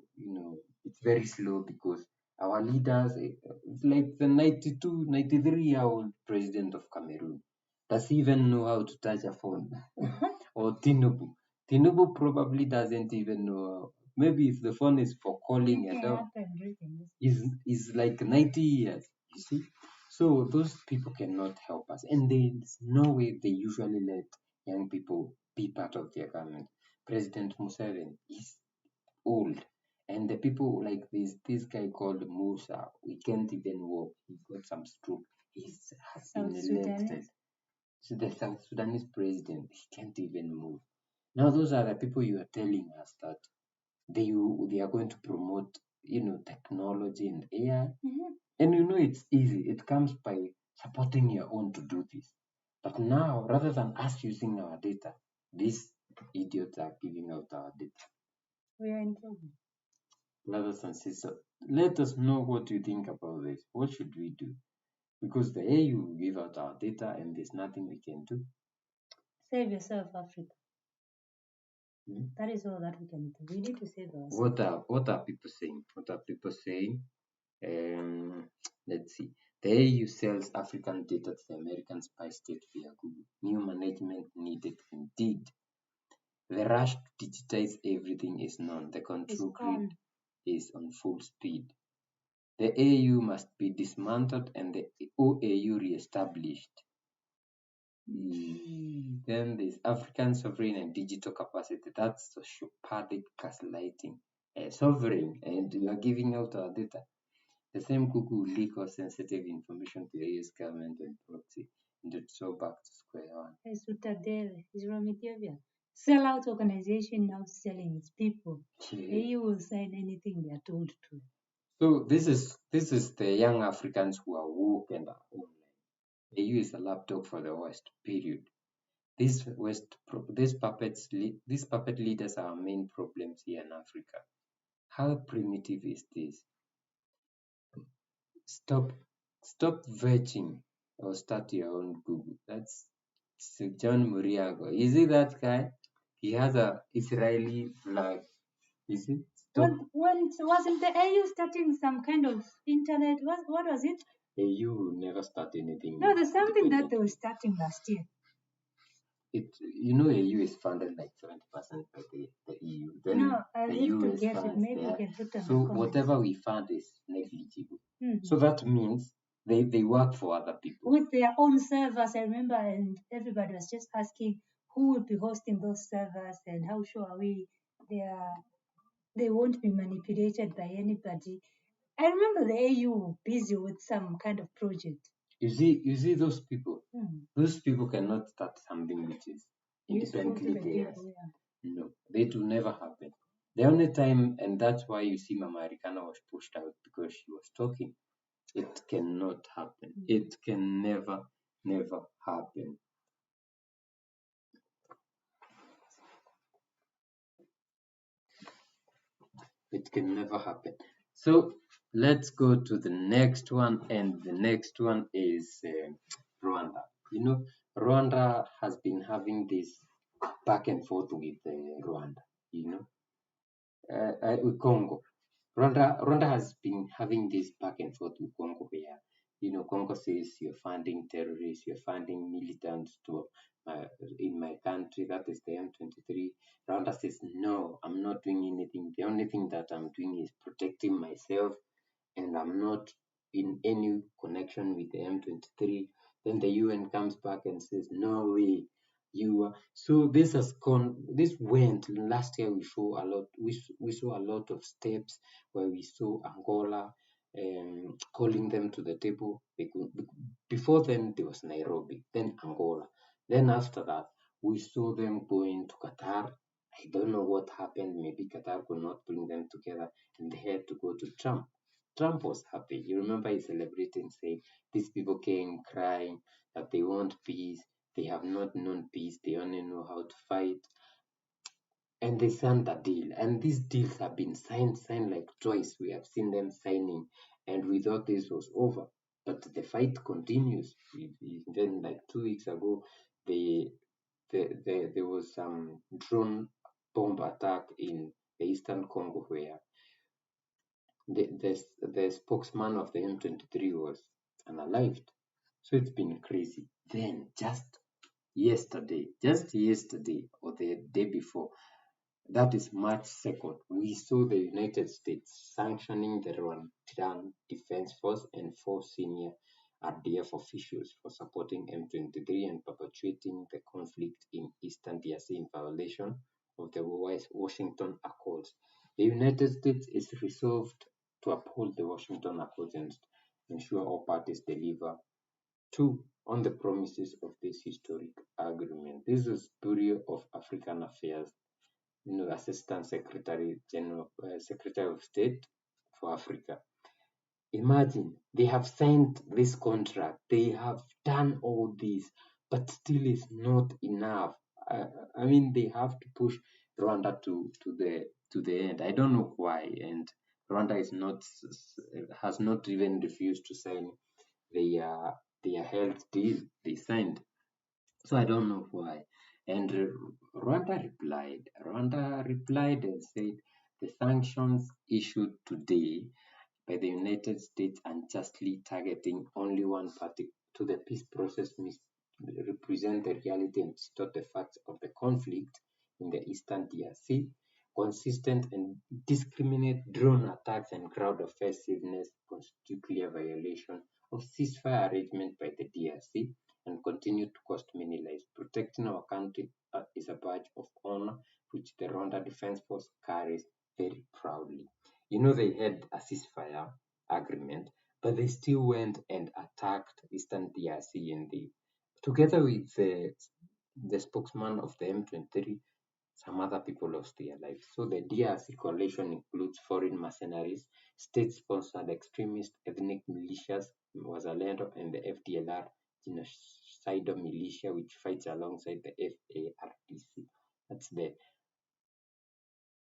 It's very slow because our leaders, it's like the 92, 93-year-old president of Cameroon, does he even know how to touch a phone? Or Tinubu. Tinubu probably doesn't even know. Maybe if the phone is for calling and all, is like 90 years, you see. So those people cannot help us, and there's no way they usually let young people be part of their government. President Museveni is old, and the people like this guy called Musa, we can't even walk. He got some stroke. He has been elected. So the South Sudanese president, he can't even move. Now those are the people you are telling us that they are going to promote, technology and AI. And it's easy. It comes by supporting your own to do this. But now, rather than us using our data, these idiots are giving out our data. We are in trouble. Brothers and sisters, let us know what you think about this. What should we do? Because the AU will give out our data and there's nothing we can do. Save yourself, Africa. That is all that we can do. We need to save ourselves. What are people saying? What are people saying? Let's see. The AU sells African data to the American spy state via Google. New management needed indeed. The rush to digitize everything is known. The control grid is on full speed. The AU must be dismantled and the OAU re-established. Then there's African sovereign and digital capacity. That's sociopathic gaslighting. Sovereign, and you are giving out our data. The same Google leak of sensitive information to the US government and proxy, and it's so back to square one. Sutadele is from Ethiopia. Sellout organization now selling its people. They will sign anything they are told to. So this is the young Africans who are woke and are online. AU is a lapdog for the West. Period. These puppet leaders are our main problems here in Africa. How primitive is this? Stop vetching or start your own Google. That's John Muriago. Is it that guy? He has a Israeli flag. Is it? When wasn't the AU starting some kind of internet? What was it? AU will never start anything. No, there's something that they were starting last year. AU is funded like 70% by the EU. Then no, I'll the have to US get it. funds Maybe there. you can put on So whatever we fund is negligible. So that means they work for other people. With their own servers, I remember, and everybody was just asking who will be hosting those servers and how sure are we they won't be manipulated by anybody. I remember the AU busy with some kind of project. You see those people. Those people cannot start something which is independently theirs. No, it will never happen. The only time, and that's why you see Mama Arikana was pushed out because she was talking. It cannot happen. It can never happen. It can never happen. So let's go to the next one, and the next one is Rwanda. Rwanda has been having this back and forth with Rwanda. With Congo. Rwanda has been having this back and forth with Congo where, Congo says you're funding terrorists, you're funding militants to in my country, that is the M23. Rwanda says, no, I'm not doing anything. The only thing that I'm doing is protecting myself, and I'm not in any connection with the M23. Then the UN comes back and says, no way, you are. So this went last year. We saw a lot. We saw a lot of steps where we saw Angola calling them to the table. Before then there was Nairobi, then Angola, then after that we saw them going to Qatar. I don't know what happened. Maybe Qatar could not bring them together, and they had to go to Trump. Trump was happy. You remember he celebrating, saying these people came crying that they want peace. They have not known peace. They only know how to fight. And they signed a deal. And these deals have been signed like twice. We have seen them signing. And we thought this was over. but the fight continues. Then, like 2 weeks ago, there was some drone bomb attack in the eastern Congo where the spokesman of the M23 was unalived. So it's been crazy. Then just yesterday or the day before, that is March 2nd, we saw the United States sanctioning the Rwandan Defense Force and 4 senior RDF officials for supporting M23 and perpetuating the conflict in Eastern DRC in violation of the Washington Accords. The United States is resolved to uphold the Washington Accords and ensure all parties deliver on the promises of this historic agreement. This is Bureau of African Affairs, Assistant Secretary General, Secretary of State for Africa. Imagine, they have signed this contract, they have done all this, but still is not enough. I mean, they have to push Rwanda to the end. I don't know why, and Rwanda has not even refused to sign their health deal they signed. So I don't know why. And Rwanda replied and said the sanctions issued today by the United States unjustly targeting only one party to the peace process represent the reality and distort the facts of the conflict in the Eastern DRC. Consistent and discriminate drone attacks and crowd offensiveness constitute clear violation of ceasefire arrangement by the DRC and continue to cost many lives. Protecting our country is a badge of honor which the Rwanda Defense Force carries very proudly. They had a ceasefire agreement, but they still went and attacked Eastern DRC together with the spokesman of the M23. Some other people lost their lives. So the DRC coalition includes foreign mercenaries, state-sponsored extremist ethnic militias, Wazalendo, and the FDLR genocidal militia, which fights alongside the FARDC. That's the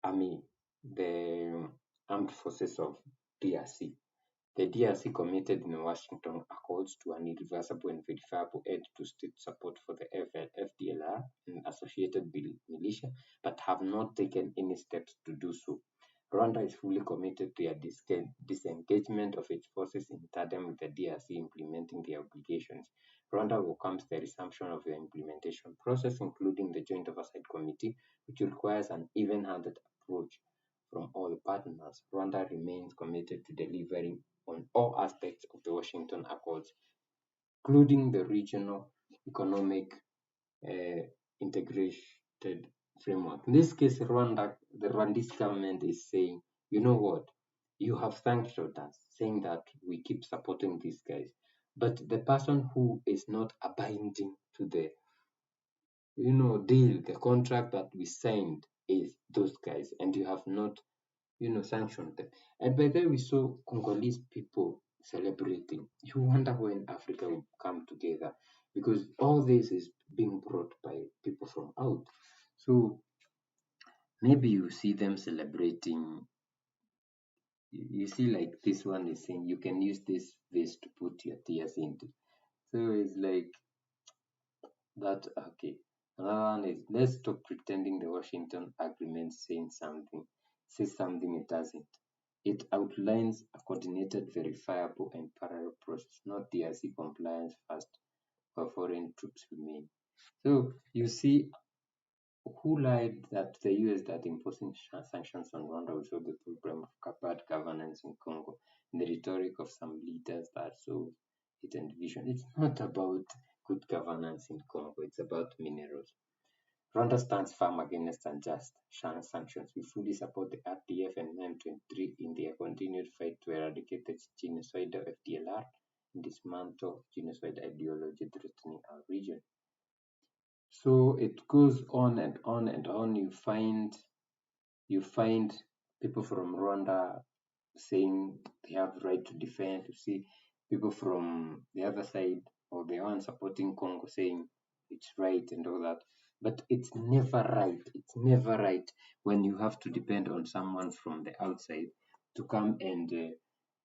army, the armed forces of DRC. The DRC committed in the Washington Accords to an irreversible and verifiable end to state support for the FDLR and associated militia, but have not taken any steps to do so. Rwanda is fully committed to a disengagement of its forces in tandem with the DRC implementing their obligations. Rwanda welcomes the resumption of the implementation process, including the Joint Oversight Committee, which requires an even-handed approach from all partners. Rwanda remains committed to delivering on all aspects of the Washington Accords, including the regional economic integrated framework. In this case, the Rwandese government is saying, you know what, you have sanctioned us, saying that we keep supporting these guys. But the person who is not abiding to the deal, the contract that we signed is those guys, and you have not sanctioned them. And by then we saw Congolese people celebrating. You wonder when Africa will come together, because all this is being brought by people from out. So maybe you see them celebrating. You see, like this one is saying, you can use this vase to put your tears into. So it's like that. Okay. Another one is, let's stop pretending the Washington Agreement says something it doesn't. It outlines a coordinated, verifiable, and parallel process, not DRC compliance first for foreign troops remain. So you see, who lied that the US that imposing sanctions on Rwanda will solve the problem of bad governance in Congo? In the rhetoric of some leaders that so it and vision. It's not about good governance in Congo, it's about minerals. Rwanda stands firm against unjust sanctions. We fully support the RDF and M23 in their continued fight to eradicate the genocidal FDLR and dismantle genocide ideology threatening our region. So it goes on and on and on. You find people from Rwanda saying they have the right to defend. You see people from the other side or the one supporting Congo saying it's right and all that. But it's never right. It's never right when you have to depend on someone from the outside to come and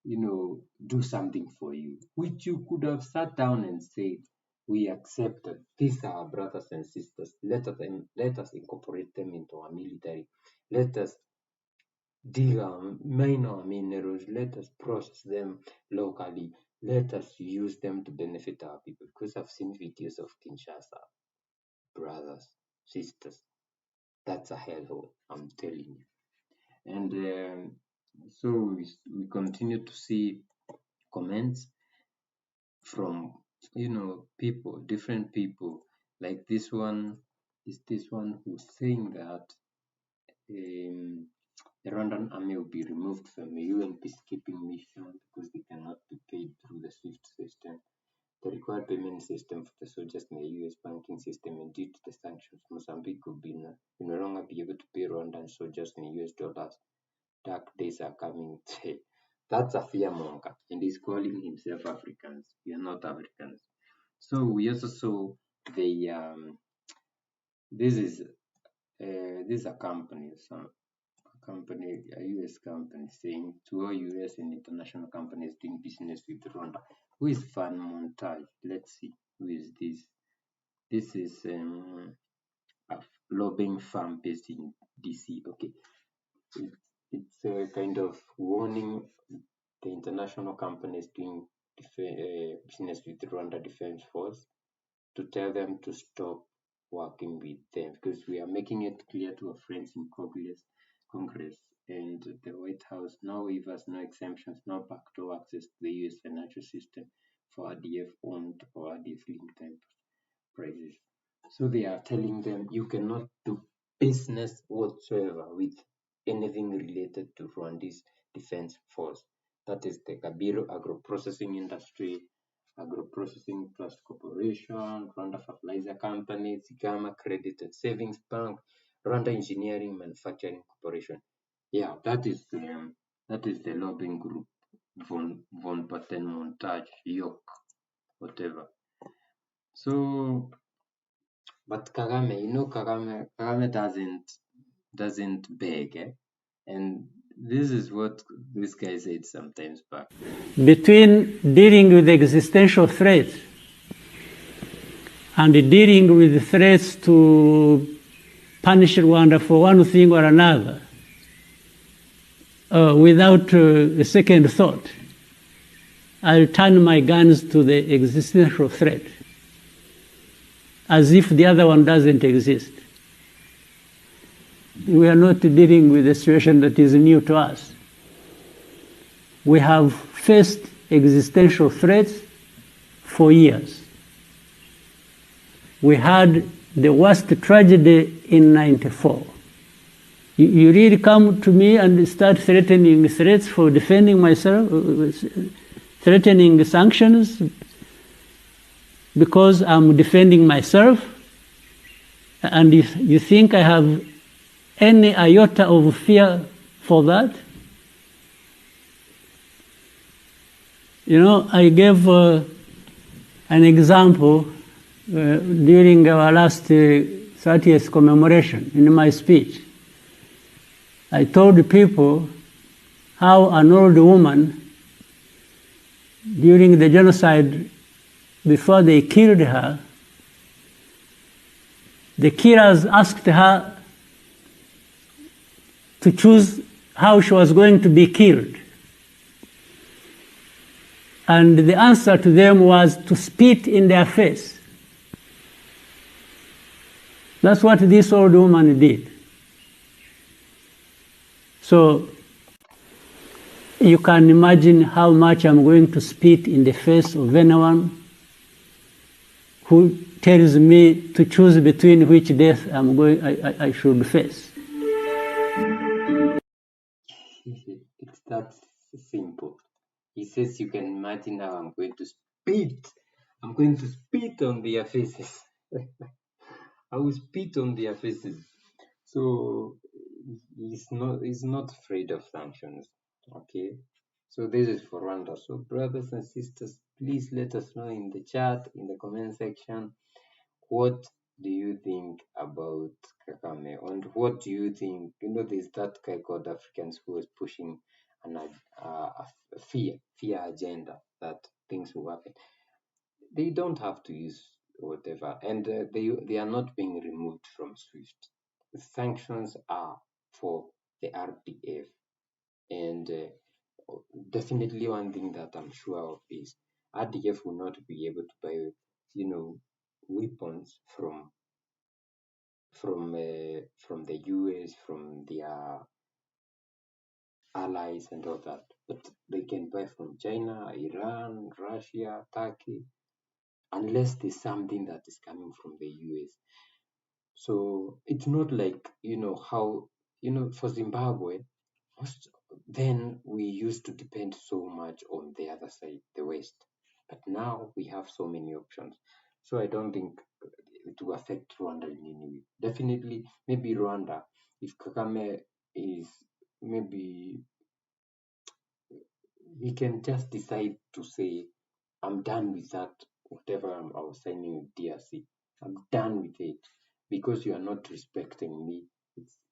do something for you, which you could have sat down and said, we accept that these are our brothers and sisters. Let us incorporate them into our military. Let us dig our minor minerals. Let us process them locally. Let us use them to benefit our people. Because I've seen videos of Kinshasa, brothers, sisters. That's a hellhole, I'm telling you. And so we continue to see comments from people, different people. Like this one is this one who's saying that the Rwandan army will be removed from the UN peacekeeping mission because they cannot be paid through the SWIFT system, the required payment system for the soldiers in the US banking system, and due to the sanctions, Mozambique will no longer be able to pay Rwandan soldiers in US dollars. Dark days are coming. That's a fearmonger, and he's calling himself Africans. We are not Africans. So we also saw the this is a company, a US company saying to all US and international companies doing business with Rwanda. Who is Fan Montage? Let's see who is this. This is a lobbying firm based in DC. Okay, it's a kind of warning the international companies doing business with Rwanda Defense Force to tell them to stop working with them, because we are making it clear to our friends in Congress and the White House now give us no exemptions, no backdoor access to the US financial system for RDF owned or RDF linked enterprises. So they are telling them you cannot do business whatsoever with anything related to Rwanda's Defense Force. That is the Kabiro agro-processing industry, Agro-Processing Trust Corporation, Rwanda Fertilizer Company, Zigama Credit and Savings Bank, Rwanda Engineering Manufacturing Corporation. Yeah, that is the lobbying group, Von Patten Montage, York, whatever. So, but Kagame doesn't beg, and this is what this guy said sometimes back. Between dealing with existential threats and dealing with threats to punish Rwanda for one thing or another, without a second thought, I'll turn my guns to the existential threat, as if the other one doesn't exist. We are not dealing with a situation that is new to us. We have faced existential threats for years. We had the worst tragedy in '94. You really come to me and start threatening threats for defending myself, threatening sanctions because I'm defending myself, and you think I have any iota of fear for that? I gave an example during our last 30th commemoration in my speech. I told people how an old woman, during the genocide, before they killed her, the killers asked her to choose how she was going to be killed. And the answer to them was to spit in their face. That's what this old woman did. So you can imagine how much I'm going to spit in the face of anyone who tells me to choose between which death I should face. It's that simple. He says you can imagine how I'm going to spit. I'm going to spit on their faces. I will spit on their faces. So he's not afraid of sanctions. Okay. So this is for Rwanda. So brothers and sisters, please let us know in the chat, in the comment section, what do you think about Kagame? And what do you think? There's that guy called Africans who was pushing a fear agenda that things will happen. They don't have to use whatever, and they are not being removed from SWIFT. The sanctions are for the RDF, and definitely one thing that I'm sure of is RDF will not be able to buy, weapons from the US, from their allies and all that, but they can buy from China, Iran, Russia, Turkey, unless there's something that is coming from the US. So it's not like how for Zimbabwe, then we used to depend so much on the other side, the West, but now we have so many options. So I don't think it will affect Rwanda in any way. Definitely, maybe Rwanda, if Kagame is, maybe he can just decide to say, I'm done with that, whatever I was signing with DRC. I'm done with it because you are not respecting me.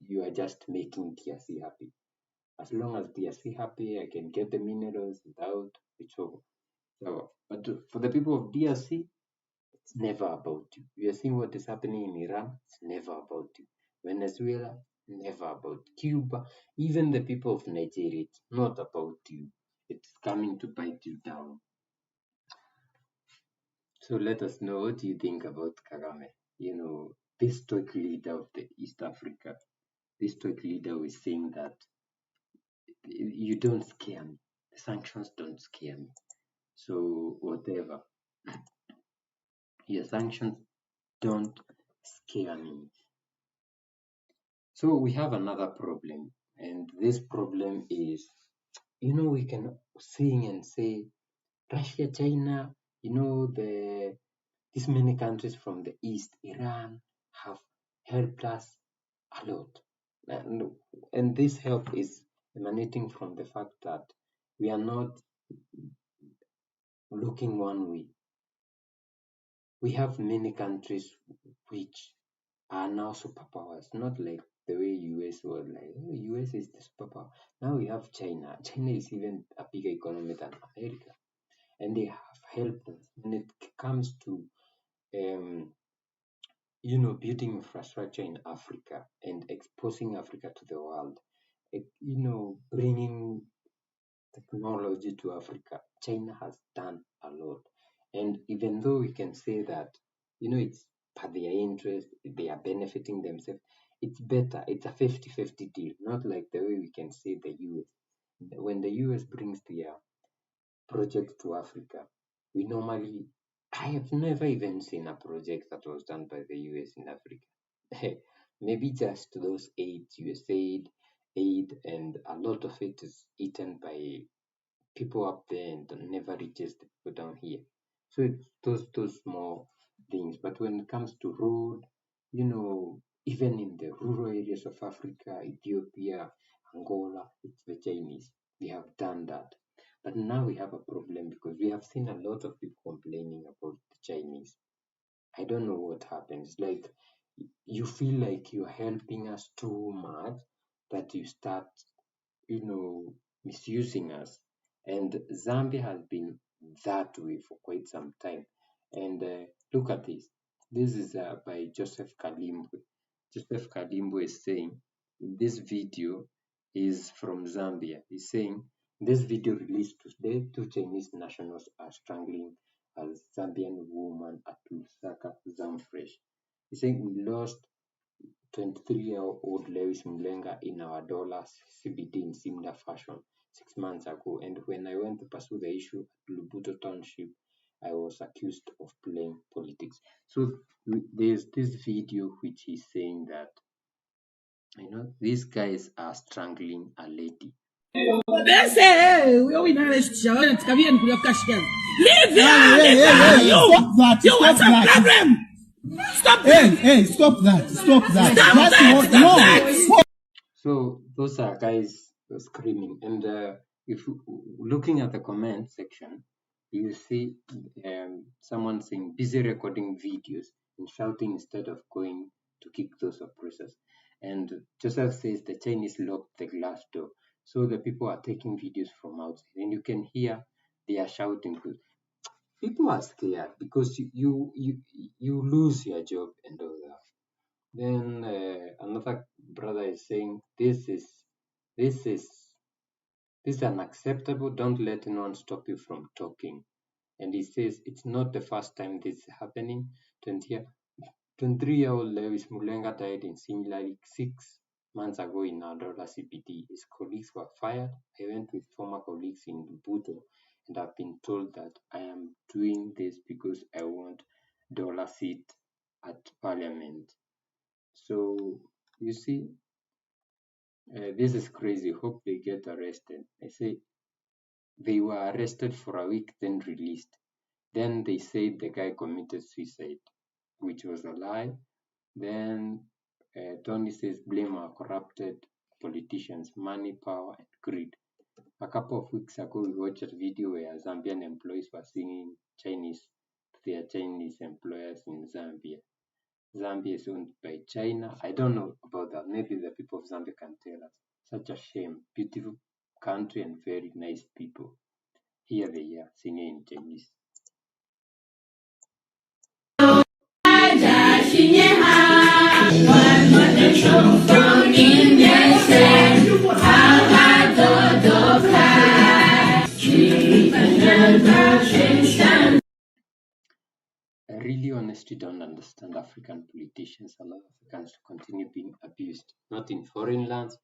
You are just making DRC happy. As long as DRC happy, I can get the minerals without it's over. So, but for the people of DRC, it's never about you. You are seeing what is happening in Iran, it's never about you. Venezuela, never about Cuba. Even the people of Nigeria, it's not about you. It's coming to bite you down. So let us know, what do you think about Kagame? This stoic leader of the East Africa, this stoic leader was saying that you don't scare me. The sanctions don't scare me. So whatever. Your sanctions don't scare me. So we have another problem, and this problem is, we can sing and say Russia, China, these many countries from the East, Iran, have helped us a lot. And this help is emanating from the fact that we are not looking one way. We have many countries which are now superpowers, not like the way US was like, US is the superpower. Now we have China. China is even a bigger economy than America. And they have helped us when it comes to building infrastructure in Africa and exposing Africa to the world, bringing technology to Africa. China has done a lot. And even though we can say that, it's for their interest, they are benefiting themselves, it's better. It's a 50-50 deal, not like the way we can say the US. When the US brings their project to Africa, I have never even seen a project that was done by the US in Africa. Maybe just those USAID, and a lot of it is eaten by people up there and never reaches the people down here. So it's those small things. But when it comes to road, even in the rural areas of Africa, Ethiopia, Angola, it's the Chinese. We have done that. But now we have a problem because we have seen a lot of people complaining about the Chinese. I don't know what happens. Like, you feel like you're helping us too much that you start, misusing us. And Zambia has been that way for quite some time. And look at this. This is by Joseph Kalimbwe. Joseph Kalimbwe is saying, this video is from Zambia. He's saying, this video released today, 2 Chinese nationals are strangling a Zambian woman at Lusaka, Zamfresh. He's saying, we lost 23-year-old Lewis Mlenga in our dollar CBD in similar fashion 6 months ago. And when I went to pursue the issue at Lubuto Township, I was accused of playing politics. So there's this video which is saying that, these guys are strangling a lady. Stop that. Stop that. That's no. So those are guys screaming, and if looking at the comment section, you see someone saying busy recording videos and shouting instead of going to kick those oppressors. And Joseph says the Chinese locked the glass door So the people are taking videos from outside, and you can hear they are shouting. People are scared because you lose your job and all that. Then another brother is saying this is unacceptable. Don't let anyone stop you from talking. And he says it's not the first time this is happening. 23-year-old Lewis Mulenga died in similarly 6 months ago in Adola CBD. His colleagues were fired. I went with former colleagues in Buto, and I've been told that I am doing this because I want dollar seat at parliament. So you see, this is crazy. Hope they get arrested. I say they were arrested for a week, then released. Then they said the guy committed suicide, which was a lie. Then Tony says blame our corrupted politicians, money, power, and greed. A couple of weeks ago, we watched a video where Zambian employees were singing Chinese to their Chinese employers in Zambia. Zambia is owned by China. I don't know about that. Maybe the people of Zambia can tell us. Such a shame. Beautiful country and very nice people. Here they are singing in Chinese. I really honestly don't understand African politicians. Allow Africans to continue being abused. Not in foreign lands.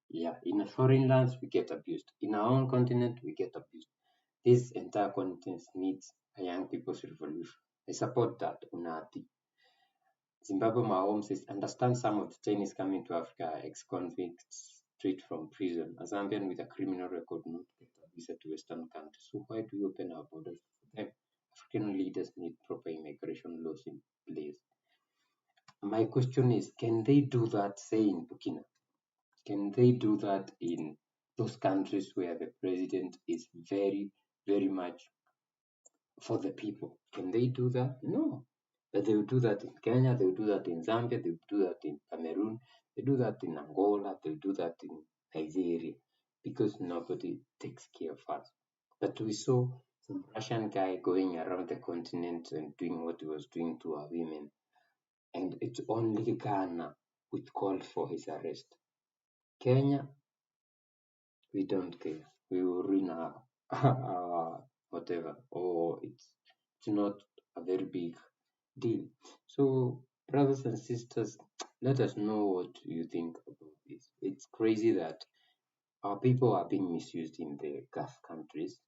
Yeah, in foreign lands we get abused. In our own continent we get abused. This entire continent needs a young people's revolution. I support that, Unati. Zimbabwe Mahom says, understand some of the Chinese coming to Africa are ex-convicts straight from prison. A Zambian with a criminal record not get a visa to Western countries. So why do we open our borders for them? African leaders need proper immigration laws in place. My question is, can they do that, say, in Burkina? Can they do that in those countries where the president is very, very much for the people? Can they do that? No. But they will do that in Kenya, they will do that in Zambia, they will do that in Cameroon, they do that in Angola, they will do that in Nigeria, because nobody takes care of us. But we saw some Russian guy going around the continent and doing what he was doing to our women. And it's only Ghana which called for his arrest. Kenya, we don't care. We will ruin our whatever, or it's not a very big deal. So, brothers and sisters, let us know what you think about this. It's crazy that our people are being misused in the Gulf countries.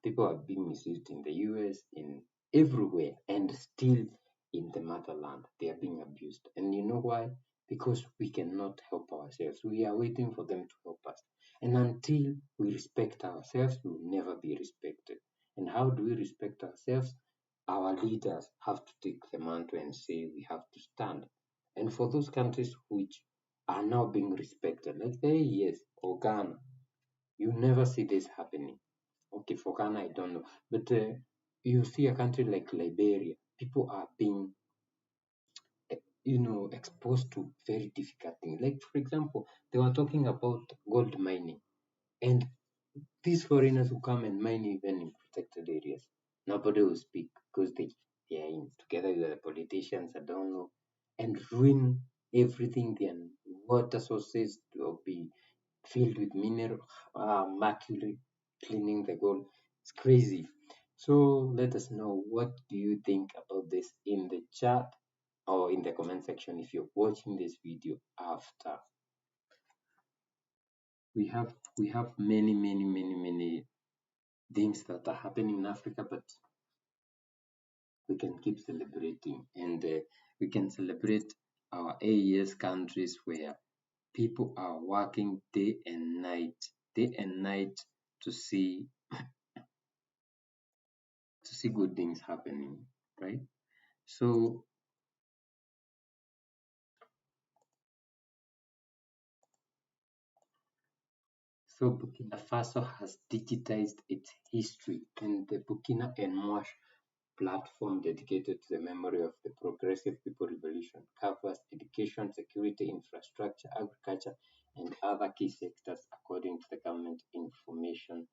People are being misused in the US, in everywhere, and still in the motherland. They are being abused. And you know why? Because we cannot help ourselves. We are waiting for them to help us. And until we respect ourselves, we will never be respected. And how do we respect ourselves? Our leaders have to take the mantle and say we have to stand. And for those countries which are now being respected, like the AES or Ghana, you never see this happening. Okay, for Ghana, I don't know. But you see a country like Liberia, people are being exposed to very difficult things. Like, for example, they were talking about gold mining. And these foreigners who come and mine even in protected areas, nobody will speak because they are in together with the politicians, I don't know, and ruin everything. Their water sources will be filled with mineral mercury, cleaning the gold. It's crazy. So let us know, what do you think about this in the chat or in the comment section if you're watching this video after. We have many things that are happening in Africa, but we can keep celebrating, and we can celebrate our AES countries where people are working day and night to see good things happening, right? So Burkina Faso has digitized its history, and the Burkina and Moash platform dedicated to the memory of the Progressive People Revolution covers education, security, infrastructure, agriculture, and other key sectors according to the Government Information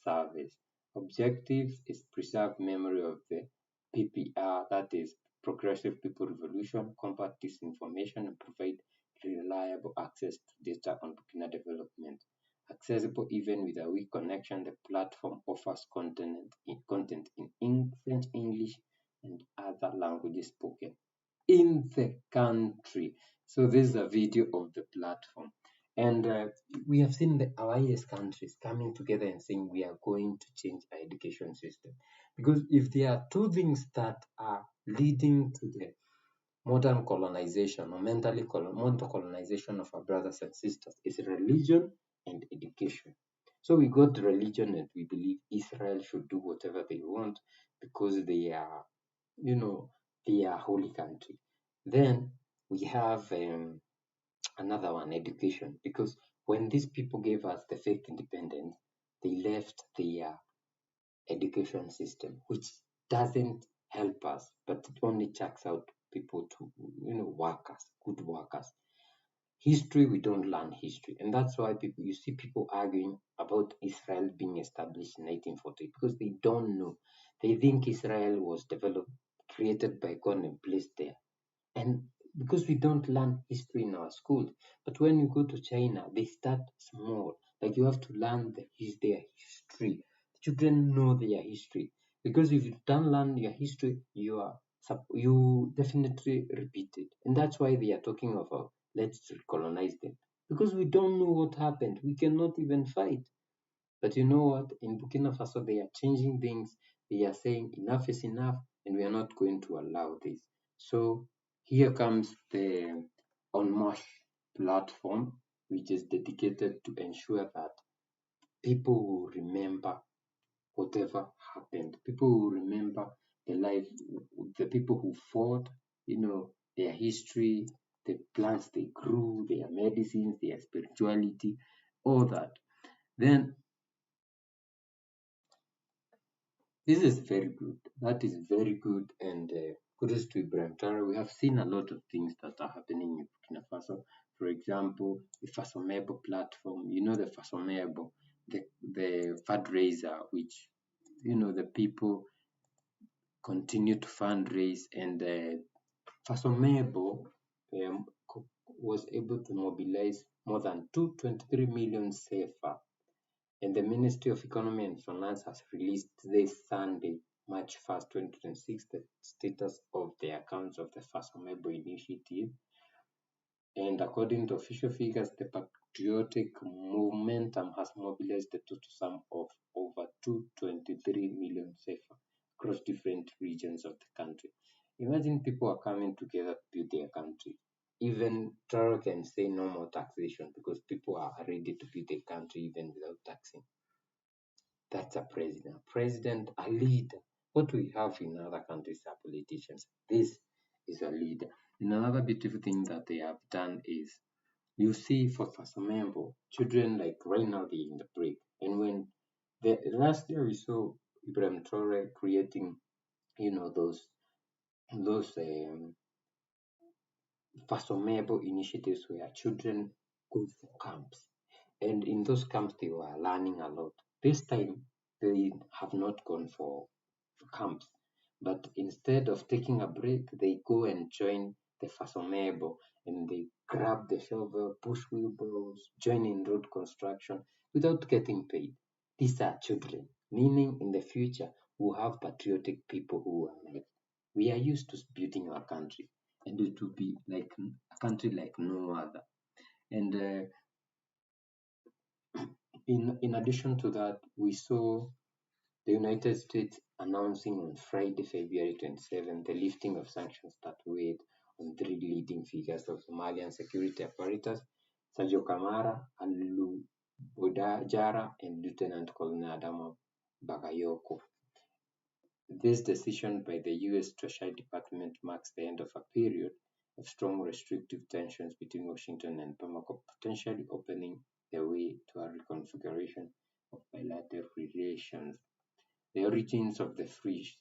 Service. Objectives is preserve memory of the PPR, that is Progressive People Revolution, combat disinformation, and provide reliable access to data on Burkina development. Accessible even with a weak connection, the platform offers content in French, English, and other languages spoken in the country. So this is a video of the platform. And we have seen our IS countries coming together and saying we are going to change our education system. Because if there are two things that are leading to the modern colonization or mental colonization of our brothers and sisters, is religion and education. So we got religion and we believe Israel should do whatever they want because they are, they are a holy country. Then we have another one, education, because when these people gave us the fake independence, they left their education system, which doesn't help us, but it only checks out people to, workers, good workers. History, we don't learn history, and that's why you see people arguing about Israel being established in 1940 because they don't know. They think Israel was created by God and placed there, and because we don't learn history in our schools. But when you go to China, they start small. Like you have to learn their history. Children know their history, because if you don't learn your history, you definitely repeat it. And that's why they are talking about let's colonize them, because we don't know what happened. We cannot even fight. But you know what? In Burkina Faso, they are changing things. They are saying enough is enough, and we are not going to allow this. So here comes the On platform, which is dedicated to ensure that people will remember whatever happened. People will remember the life, the people who fought, their history, the plants they grew, their medicines, their spirituality, all that. Then this is very good. That is very good, and kudos to Ibrahim Traore. We have seen a lot of things that are happening in Burkina Faso. For example, the Fasomebo platform. The Fasomebo, the fundraiser, which the people continue to fundraise, and Fasomebo was able to mobilize more than 223 million CFA. And the Ministry of Economy and Finance has released this Sunday, March 1st, 2026, the status of the accounts of the Fasomebo initiative. And according to official figures, the patriotic momentum has mobilized the total sum of over 223 million CFA across different regions of the country. Imagine people are coming together to build their country. Even Traore can say no more taxation because people are ready to build their country even without taxing. That's a president, a leader. What we have in other countries are politicians. This is a leader. And another beautiful thing that they have done is, you see, for Fasomebo, children like right now they're in the break. And when the last year we saw Ibrahim Traore creating, those Fasomebo initiatives where children go for camps. And in those camps, they were learning a lot. This time, they have not gone for camps, but instead of taking a break, they go and join the Fasomebo, and they grab the shovel, push wheelbarrows, join in road construction without getting paid. These are children, meaning in the future, we'll have patriotic people who are like, we are used to building our country, and it will be like a country like no other. And in addition to that, we saw the United States announcing on Friday, February 27, the lifting of sanctions that weighed on three leading figures of Somalian security apparatus, Sergio Kamara, Alu Bodajara, and Lieutenant Colonel Adamo Bagayoko. This decision by the U.S. Treasury Department marks the end of a period of strong restrictive tensions between Washington and Bamako, potentially opening the way to a reconfiguration of bilateral relations. The origins of the freeze.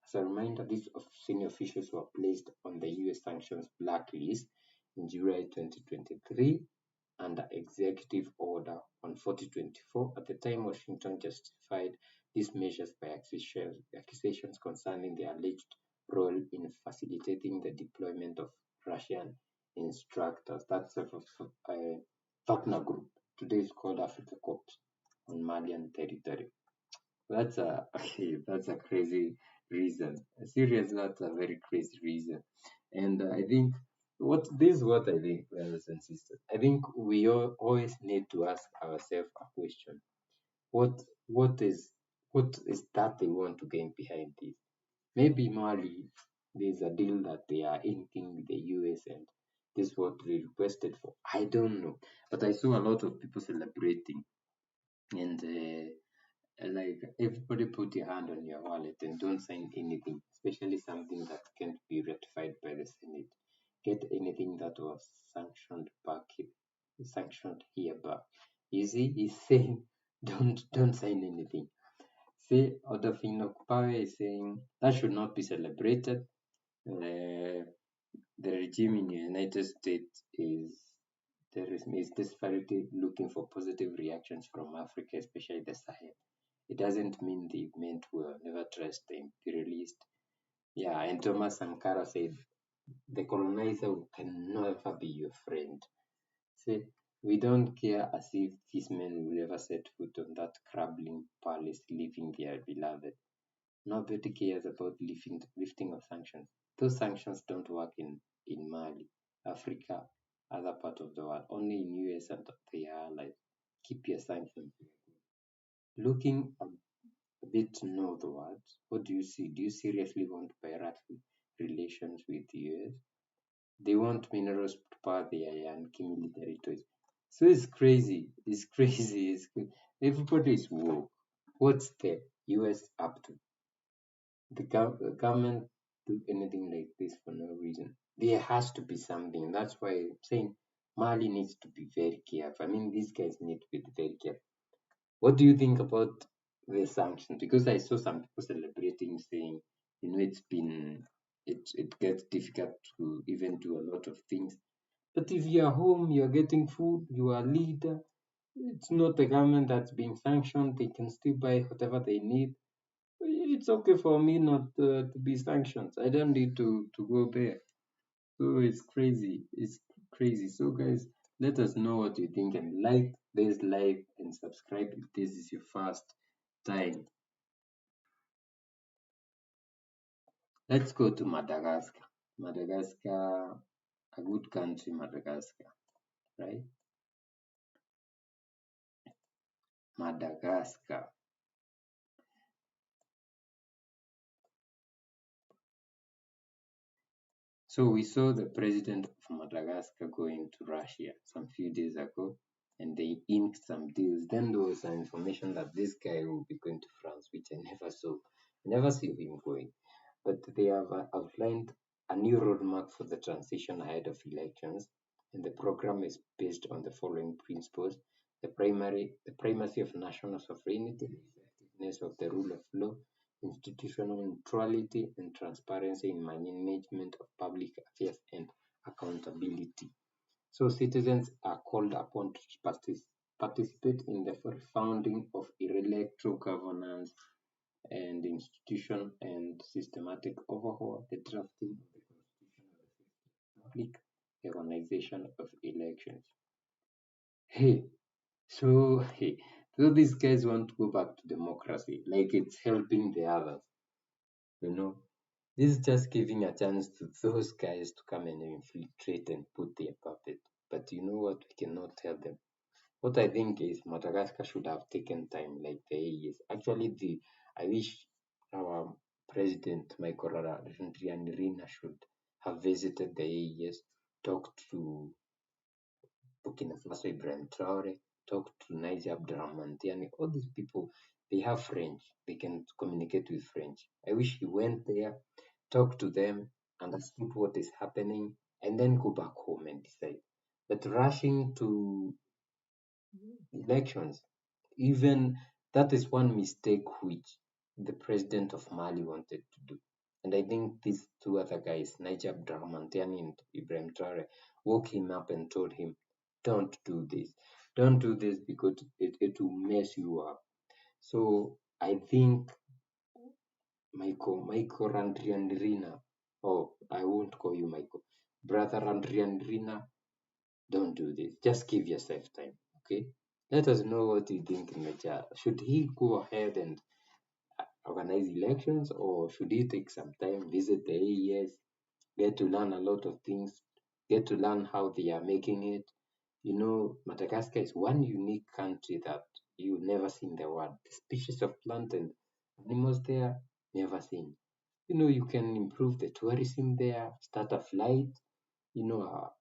As a reminder, these senior officials were placed on the U.S. sanctions blacklist in July 2023 under executive order on 4024. At the time, Washington justified these measures by accusations concerning the alleged role in facilitating the deployment of Russian instructors. That's a Wagner group. Today it's called Africa Corps on Malian territory. That's a crazy reason. Seriously, that's a very crazy reason. And I think what I think, brothers and sisters. I think we all always need to ask ourselves a question. What what is what is that they want to gain behind this? Maybe Mali, there's a deal that they are inking with the US, and this is what they requested for. I don't know. But I saw a lot of people celebrating, and like everybody put your hand on your wallet and don't sign anything, especially something that can't be ratified by the Senate. Get anything that was sanctioned here back. You see, he's saying don't sign anything. See, Odofino Power is saying that should not be celebrated. The regime in the United States is desperately looking for positive reactions from Africa, especially the Sahel. It doesn't mean they meant well. Never trust the imperialist. Yeah, and Thomas Sankara said the colonizer can never be your friend. See, we don't care as if these men will ever set foot on that crumbling palace, leaving their beloved. Nobody cares about lifting of sanctions. Those sanctions don't work in Mali, Africa, other part of the world. Only in US and their allies. Keep your sanctions. Looking a bit northwards, what do you see? Do you seriously want bilateral relations with the US? They want minerals to power their Yankee military toys. So it's crazy. It's crazy. Everybody is woke. What's the US up to? The government do anything like this for no reason. There has to be something. That's why I'm saying Mali needs to be very careful. I mean, these guys need to be very careful. What do you think about the sanctions? Because I saw some people celebrating, saying, it gets difficult to even do a lot of things. But if you're home, you're getting food, you are a leader, it's not the government that's being sanctioned, they can still buy whatever they need. It's okay for me not to be sanctioned. I don't need to go there. So it's crazy. It's crazy. So guys, let us know what you think and like this live and subscribe if this is your first time. Let's go to Madagascar. Madagascar, a good country, Madagascar, right? Madagascar. So we saw the president of Madagascar going to Russia some few days ago, and they inked some deals. Then there was some information that this guy will be going to France, which I never saw. I never see him going. But they have outlined a new roadmap for the transition ahead of elections, and the program is based on the following principles: the primacy of national sovereignty, the effectiveness of the rule of law, institutional neutrality, and transparency in management of public affairs and accountability. So citizens are called upon to participate in the founding of electoral governance and institution and systematic overhaul, the drafting of the constitution of the public, the organization of elections. Hey, so these guys want to go back to democracy, like it's helping the others, you know. This is just giving a chance to those guys to come and infiltrate and put their puppet. But you know what? We cannot tell them. What I think is Madagascar should have taken time, like the AES. Actually, I wish our president Michael Randrianirina should have visited the AES, talked to Burkina Faso Ibrahim Traore, talked to Niger Abdurrahman Tiani. All these people, they have French. They can communicate with French. I wish he went there, talked to them, understood what is happening, and then go back home and decide. But rushing to elections, even that is one mistake which the president of Mali wanted to do. And I think these two other guys, Niger Abdurrahman Tiani and Ibrahim Traore, woke him up and told him, don't do this. Don't do this because it will mess you up. So I think Michael Randrianrina, oh, I won't call you Michael, Brother Randrianrina, don't do this. Just give yourself time, okay? Let us know what you think in the chat. Should he go ahead and organize elections, or should he take some time, visit the AES, get to learn a lot of things, get to learn how they are making it? You know, Madagascar is one unique country that you never see in the world. The species of plant and animals there, never seen. You know, you can improve the tourism there, start a flight, you know,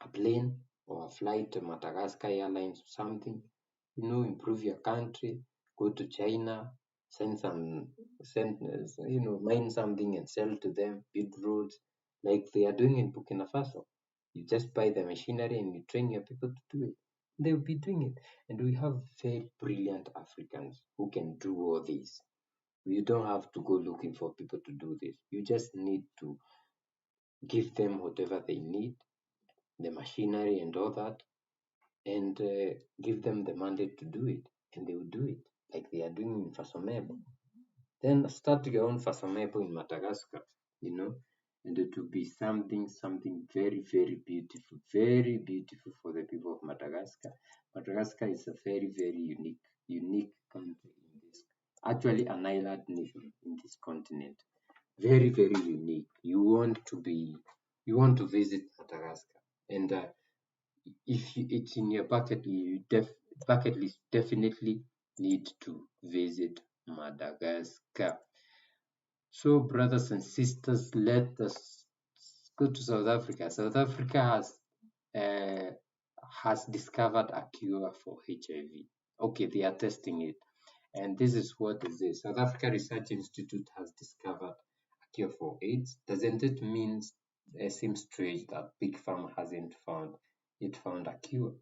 a plane or a flight to Madagascar Airlines or something, you know, improve your country, go to China, mine something and sell to them, build roads like they are doing in Burkina Faso. You just buy the machinery and you train your people to do it. They will be doing it. And we have very brilliant Africans who can do all this. You don't have to go looking for people to do this. You just need to give them whatever they need, the machinery and all that, and give them the mandate to do it, and they will do it like they are doing in Fasomebo. Then start your own Fasomebo in Madagascar, you know, and it will be something very, very beautiful for the people of Madagascar. Madagascar is a very, very unique country in this, actually an island nation in this continent. Very, very unique. You want to visit Madagascar, and if it's in your bucket list, definitely need to visit Madagascar. So, brothers and sisters, let us go to South Africa. South Africa has discovered a cure for HIV. Okay, they are testing it, and this is what is this. South Africa Research Institute has discovered a cure for AIDS. Doesn't it mean it seems strange that Big Pharma hasn't found a cure?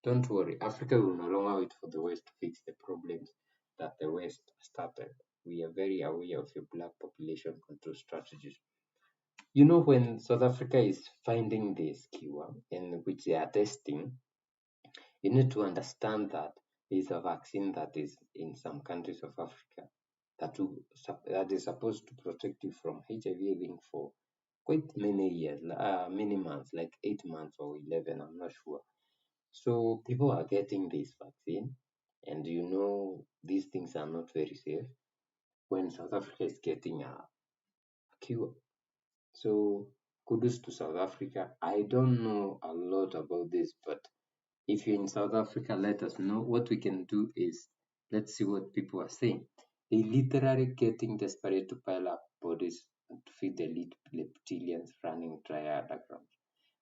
Don't worry, Africa will no longer wait for the West to fix the problems that the West started. We are very aware of your black population control strategies. You know, when South Africa is finding this cure in which they are testing, you need to understand that there is a vaccine that is in some countries of Africa that is supposed to protect you from HIV living for quite many years, many months, like 8 months or 11, I'm not sure. So people are getting this vaccine, and you know these things are not very safe when South Africa is getting a cure. So kudos to South Africa. I don't know a lot about this, but if you're in South Africa, let us know. What we can do is, let's see what people are saying. They literally getting desperate to pile up bodies to feed the reptilians running dry underground.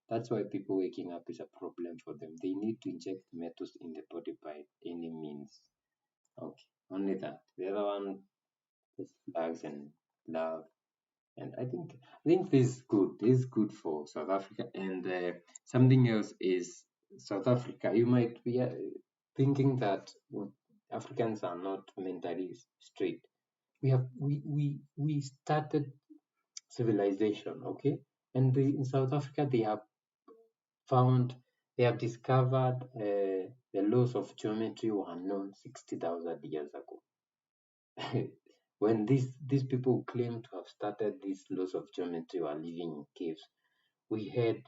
That's why people waking up is a problem for them. They need to inject metals in the body by any means. Okay, only that. The other one is flags and love. And I think this is good. This is good for South Africa. And something else is South Africa. You might be thinking that Africans are not mentally straight. We started civilization, okay? And in South Africa, they have discovered the laws of geometry were known 60,000 years ago. When these people claim to have started these laws of geometry were living in caves, we had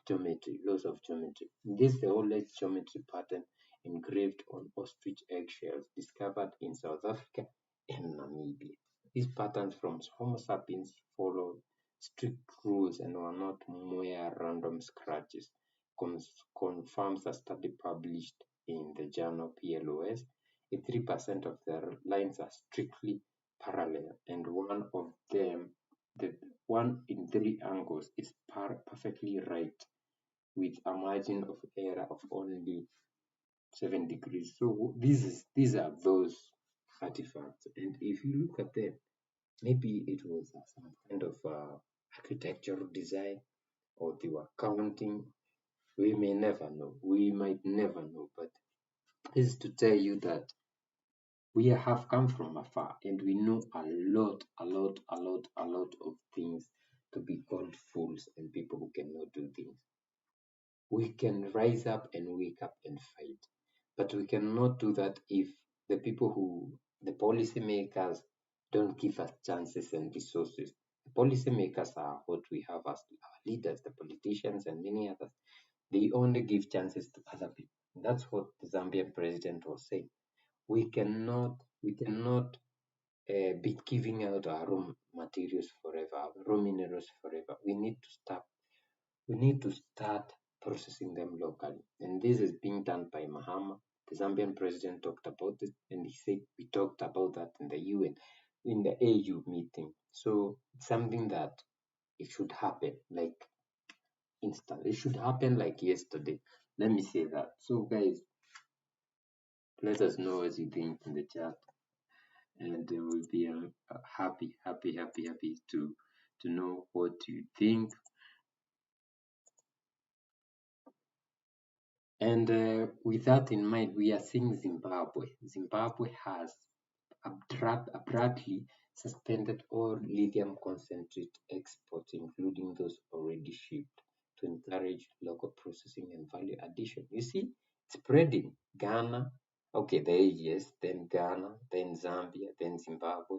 laws of geometry. This is the oldest geometry pattern engraved on ostrich eggshells discovered in South Africa and Namibia. These patterns from Homo sapiens followed strict rules and were not mere random scratches, confirms a study published in the journal PLOS. 83% of the lines are strictly parallel, and one of them, the one in 3 angles, is perfectly right, with a margin of error of only 7 degrees. So these are those artifacts, and if you look at them, maybe it was some kind of architectural design, or they were counting. We may never know. We might never know, but this is to tell you that we have come from afar, and we know a lot of things to be called fools and people who cannot do things. we can rise up and wake up and fight. But we cannot do that if the policymakers don't give us chances and resources. The policymakers are what we have as our leaders, the politicians and many others. They only give chances to other people. That's what the Zambian president was saying. We cannot be giving out our raw materials forever, our raw minerals forever. We need to start processing them locally. And this is being done by Mahama. The Zambian president talked about it, and he said we talked about that in the UN, in the AU meeting. So it's something that it should happen like instant. It should happen like yesterday. Let me say that. So guys, let us know what you think in the chat, and we'll be happy to know what you think. And with that in mind, we are seeing Zimbabwe. Zimbabwe has abruptly suspended all lithium concentrate exports, including those already shipped, to encourage local processing and value addition. You see, spreading. Ghana, okay, there is, then Ghana, then Zambia, then Zimbabwe.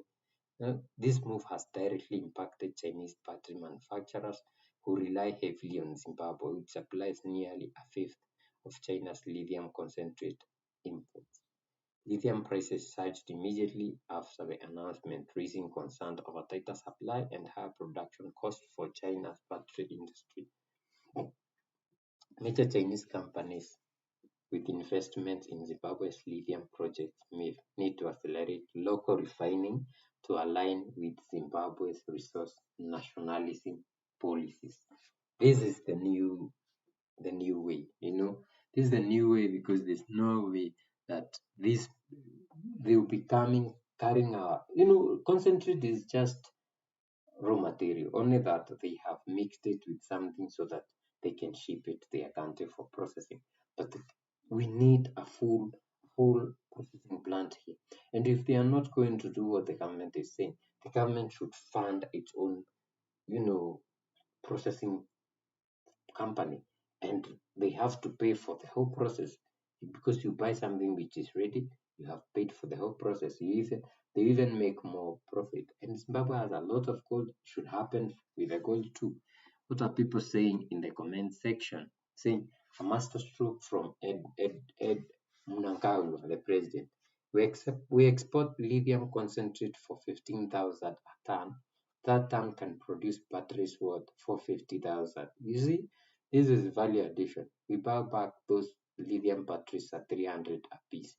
This move has directly impacted Chinese battery manufacturers who rely heavily on Zimbabwe, which supplies nearly a fifth of China's lithium concentrate imports. Lithium prices surged immediately after the announcement, raising concern over tighter supply and higher production costs for China's battery industry. Major Chinese companies with investments in Zimbabwe's lithium projects may need to accelerate local refining to align with Zimbabwe's resource nationalism policies. This is the new way, This is the new way because there's no way that they will be carrying our, concentrate is just raw material, only that they have mixed it with something so that they can ship it to their country for processing. But we need a full processing plant here. And if they are not going to do what the government is saying, the government should fund its own, processing company, and they have to pay for the whole process. Because you buy something which is ready, you have paid for the whole process. They even make more profit. And Zimbabwe has a lot of gold. It should happen with the gold too. What are people saying in the comment section? Saying a masterstroke from Ed Mnangagwa, the president. We export lithium concentrate for 15,000 a ton. That ton can produce batteries worth 450,000. You see, this is value addition. We buy back those lithium batteries at 300 apiece.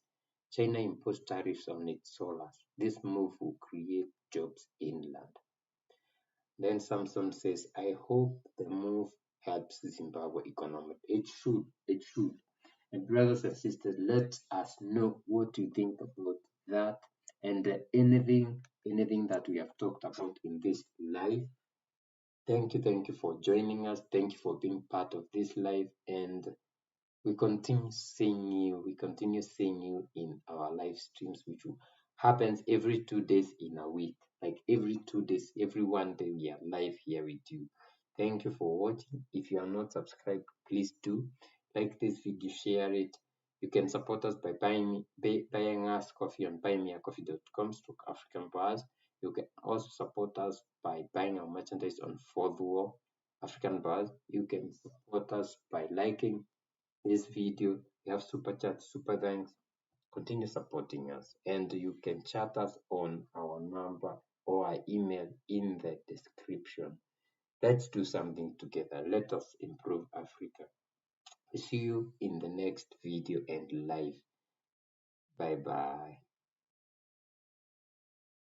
China imposed tariffs on its solars. This move will create jobs inland. Then Samson says, I hope the move helps Zimbabwe economy. It should. And brothers and sisters, let us know what you think about that and anything that we have talked about in this live. Thank you for joining us. Thank you for being part of this live, and we continue seeing you in our live streams, which happens every 2 days in a week. Like every 2 days, every 1 day we are live here with you. Thank you for watching. If you are not subscribed, please do like this video, share it. You can support us by buying us coffee on buymeacoffee.com/African Bars. You can also support us by buying our merchandise on Fourth Wall African Bars. You can support us by liking this video. We have super chat, super thanks. Continue supporting us, and you can chat us on our number or our email in the description. Let's do something together. Let us improve Africa. See you in the next video and live. Bye bye.